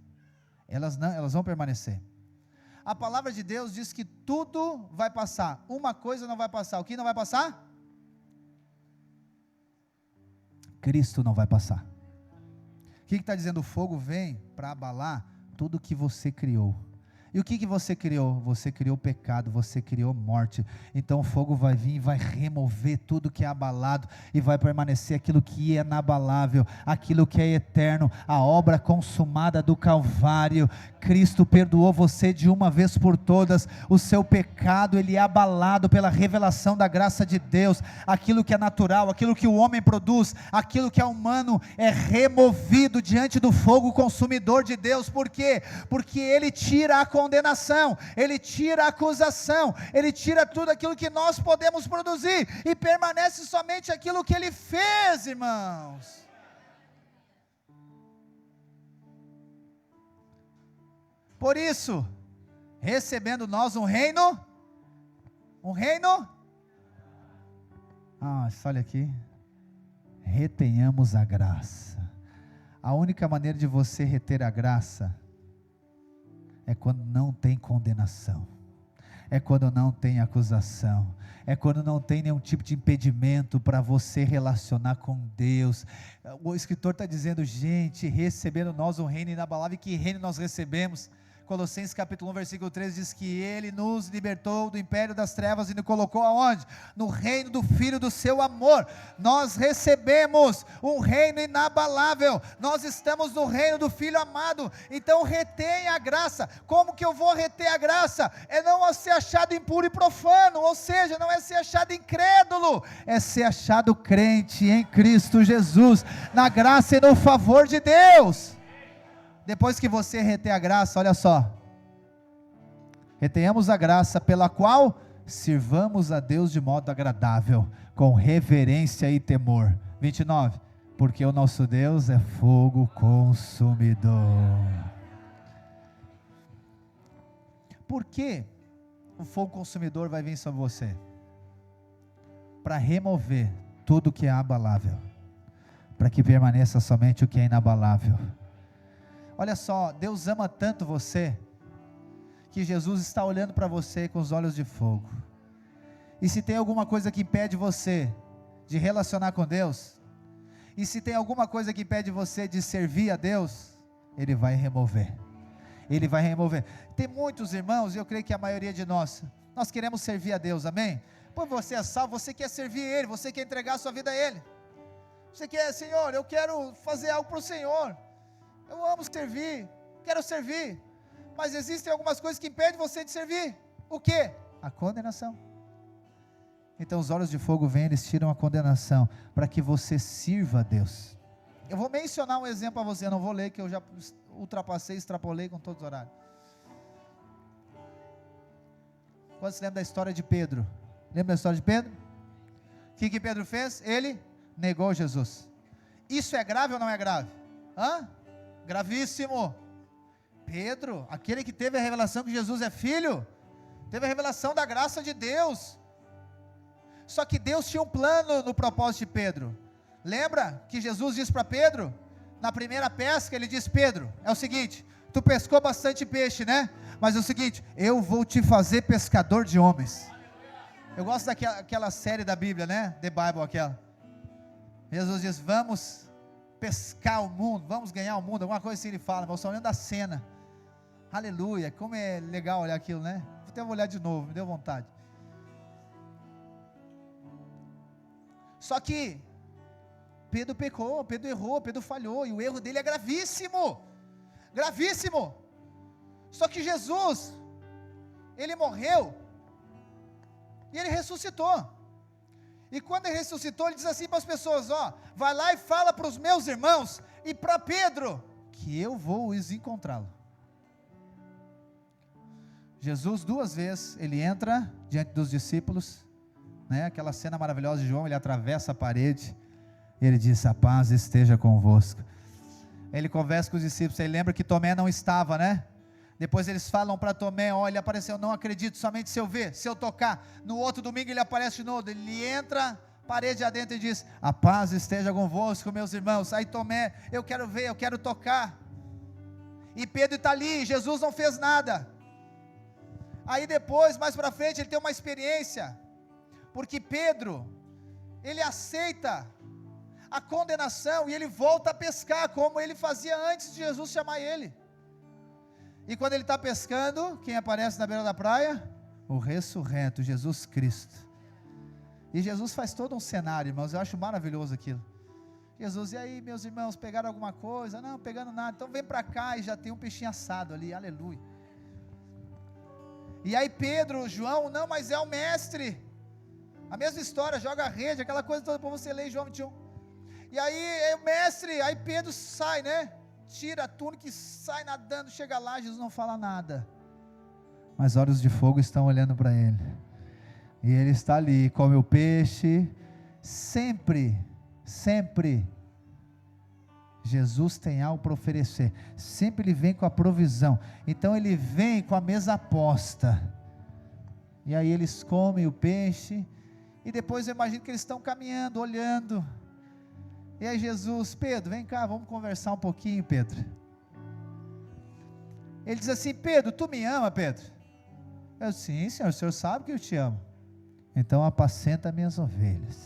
Elas vão permanecer. A palavra de Deus diz que tudo vai passar, uma coisa não vai passar. O que não vai passar? Cristo não vai passar. O que está dizendo? O fogo vem para abalar tudo que você criou. E o que você criou? Você criou pecado, você criou morte. Então o fogo vai vir e vai remover tudo que é abalado, e vai permanecer aquilo que é inabalável, aquilo que é eterno, a obra consumada do Calvário. Cristo perdoou você de uma vez por todas. O seu pecado, ele é abalado pela revelação da graça de Deus. Aquilo que é natural, aquilo que o homem produz, aquilo que é humano, é removido diante do fogo consumidor de Deus. Por quê? Porque ele tira a condenação, ele tira a acusação, ele tira tudo aquilo que nós podemos produzir, e permanece somente aquilo que ele fez, irmãos. Por isso, recebendo nós um reino, olha aqui, retenhamos a graça. A única maneira de você reter a graça é quando não tem condenação, é quando não tem acusação, é quando não tem nenhum tipo de impedimento para você relacionar com Deus. O escritor está dizendo, gente, recebendo nós um reino inabalável. E que reino nós recebemos? Colossenses capítulo 1, versículo 13 diz que Ele nos libertou do império das trevas e nos colocou aonde? No reino do Filho do seu amor. Nós recebemos um reino inabalável, nós estamos no reino do Filho amado. Então retenha a graça. Como que eu vou reter a graça? É não ser achado impuro e profano, ou seja, não é ser achado incrédulo, é ser achado crente em Cristo Jesus, na graça e no favor de Deus. Depois que você reter a graça, olha só, retenhamos a graça pela qual sirvamos a Deus de modo agradável, com reverência e temor. 29, porque o nosso Deus é fogo consumidor. Por que o fogo consumidor vai vir sobre você? Para remover tudo que é abalável, para que permaneça somente o que é inabalável. Olha só, Deus ama tanto você, que Jesus está olhando para você com os olhos de fogo. E se tem alguma coisa que impede você de relacionar com Deus, e se tem alguma coisa que impede você de servir a Deus, Ele vai remover. Ele vai remover. Tem muitos irmãos, e eu creio que a maioria de nós queremos servir a Deus, amém? Pois você é salvo, você quer servir Ele, você quer entregar a sua vida a Ele. Você quer, Senhor, eu quero fazer algo para o Senhor. Eu amo servir, quero servir, mas existem algumas coisas que impedem você de servir. O que? A condenação. Então os olhos de fogo vêm, eles tiram a condenação, para que você sirva a Deus. Eu vou mencionar um exemplo para você, eu não vou ler, que eu já extrapolei com todos os horários. Quantos lembram da história de Pedro? Lembra da história de Pedro? O que Pedro fez? Ele negou Jesus. Isso é grave ou não é grave? Gravíssimo. Pedro, aquele que teve a revelação que Jesus é filho, teve a revelação da graça de Deus. Só que Deus tinha um plano no propósito de Pedro. Lembra que Jesus disse para Pedro, na primeira pesca, ele disse: Pedro, é o seguinte, tu pescou bastante peixe, né? Mas é o seguinte, eu vou te fazer pescador de homens. Eu gosto daquela série da Bíblia, né? The Bible, aquela. Jesus diz: vamos pescar o mundo, vamos ganhar o mundo, alguma coisa assim ele fala. Mas só olhando a cena, aleluia, como é legal olhar aquilo, né? Vou até olhar de novo, me deu vontade. Só que Pedro pecou, Pedro errou, Pedro falhou, e o erro dele é gravíssimo, gravíssimo. Só que Jesus, ele morreu, e ele ressuscitou. E quando ele ressuscitou, ele diz assim para as pessoas: vai lá e fala para os meus irmãos, e para Pedro, que eu vou encontrá-lo. Jesus 2 vezes, ele entra diante dos discípulos, né? Aquela cena maravilhosa de João, ele atravessa a parede, e ele diz: a paz esteja convosco. Ele conversa com os discípulos, ele lembra que Tomé não estava, né? Depois eles falam para Tomé: olha, ele apareceu, não acredito, somente se eu ver, se eu tocar. No outro domingo ele aparece de novo, ele entra parede adentro e diz: a paz esteja convosco, meus irmãos. Aí Tomé: eu quero ver, eu quero tocar. E Pedro está ali, Jesus não fez nada. Aí depois, mais para frente, ele tem uma experiência, porque Pedro, ele aceita a condenação, e ele volta a pescar, como ele fazia antes de Jesus chamar ele. E quando ele está pescando, quem aparece na beira da praia? O ressurreto, Jesus Cristo. E Jesus faz todo um cenário, irmãos, eu acho maravilhoso aquilo. Jesus: e aí, meus irmãos, pegaram alguma coisa? Não, pegando nada. Então vem para cá, e já tem um peixinho assado ali, aleluia. E aí Pedro, João: não, mas é o mestre. A mesma história, joga a rede, aquela coisa toda para você ler João 21. E aí é o mestre, aí Pedro sai, né? Tira a túnica e sai nadando, chega lá, Jesus não fala nada. Mas olhos de fogo estão olhando para ele. E ele está ali, come o peixe. Sempre, sempre, Jesus tem algo para oferecer. Sempre ele vem com a provisão. Então ele vem com a mesa posta. E aí eles comem o peixe. E depois eu imagino que eles estão caminhando, olhando. E aí Jesus: Pedro, vem cá, vamos conversar um pouquinho, Pedro. Ele diz assim: Pedro, tu me ama, Pedro? Eu: sim, Senhor, o Senhor sabe que eu te amo. Então apacenta minhas ovelhas.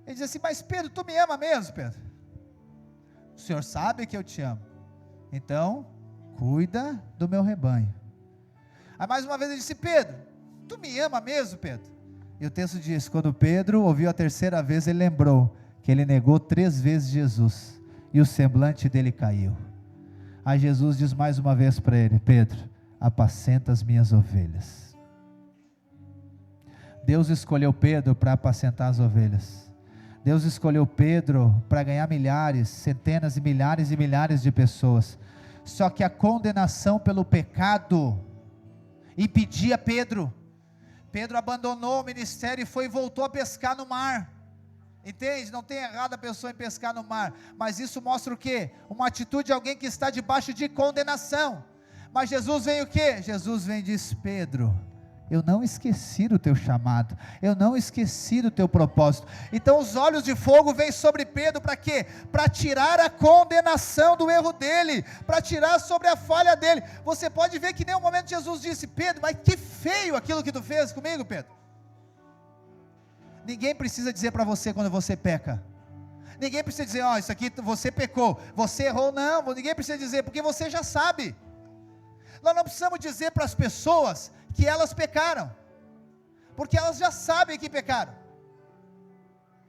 Ele diz assim: mas Pedro, tu me ama mesmo, Pedro? O Senhor sabe que eu te amo. Então, cuida do meu rebanho. Aí mais uma vez ele disse: Pedro, tu me ama mesmo, Pedro? E o texto diz: quando Pedro ouviu a terceira vez, ele lembrou que ele negou 3 vezes Jesus, e o semblante dele caiu. Aí Jesus diz mais uma vez para ele: Pedro, apacenta as minhas ovelhas. Deus escolheu Pedro para apacentar as ovelhas. Deus escolheu Pedro para ganhar milhares, centenas e milhares de pessoas. Só que a condenação pelo pecado impedia Pedro. Pedro abandonou o ministério e voltou a pescar no mar. Entende? Não tem errado a pessoa em pescar no mar, mas isso mostra o quê? Uma atitude de alguém que está debaixo de condenação. Mas Jesus vem o quê? Jesus vem e diz: Pedro, eu não esqueci do teu chamado, eu não esqueci do teu propósito. Então os olhos de fogo vêm sobre Pedro para quê? Para tirar a condenação do erro dele, para tirar sobre a falha dele. Você pode ver que em nenhum momento Jesus disse: Pedro, mas que feio aquilo que tu fez comigo, Pedro. Ninguém precisa dizer para você quando você peca. Ninguém precisa dizer: ó, isso aqui você pecou, você errou. Não, ninguém precisa dizer, porque você já sabe. Nós não precisamos dizer para as pessoas que elas pecaram, porque elas já sabem que pecaram.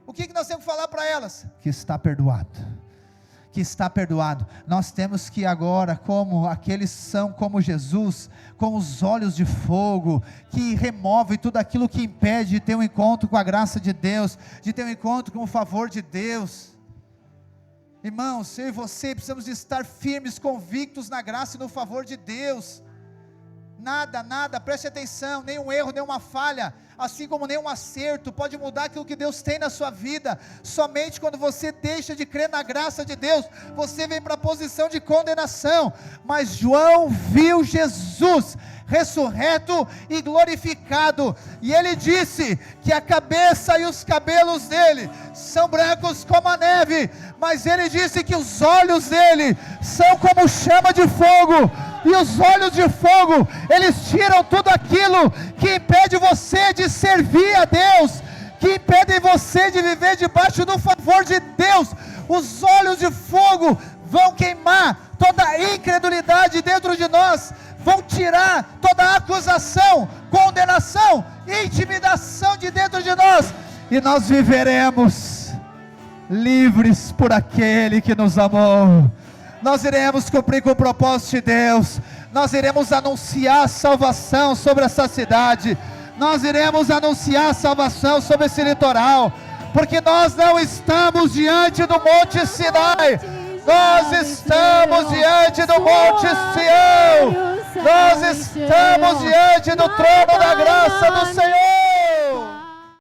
O que nós temos que falar para elas? Que está perdoado. Que está perdoado. Nós temos que agora, como aqueles são como Jesus, com os olhos de fogo, que remove tudo aquilo que impede de ter um encontro com a graça de Deus, de ter um encontro com o favor de Deus. Irmãos, eu e você precisamos estar firmes, convictos na graça e no favor de Deus. Nada, preste atenção, nenhum erro, nenhuma falha, assim como nenhum acerto pode mudar aquilo que Deus tem na sua vida. Somente quando você deixa de crer na graça de Deus, você vem para a posição de condenação. Mas João viu Jesus ressurreto e glorificado, e ele disse que a cabeça e os cabelos dele são brancos como a neve, mas ele disse que os olhos dele são como chama de fogo. E os olhos de fogo, eles tiram tudo aquilo que impede você de servir a Deus, que impede você de viver debaixo do favor de Deus. Os olhos de fogo vão queimar toda a incredulidade dentro de nós, vão tirar toda a acusação, condenação, intimidação de dentro de nós, e nós viveremos livres por aquele que nos amou. Nós iremos cumprir com o propósito de Deus, nós iremos anunciar salvação sobre essa cidade, nós iremos anunciar salvação sobre esse litoral, porque nós não estamos diante do Monte Sinai, nós estamos diante do Monte Sião, nós estamos diante do trono da graça do Senhor.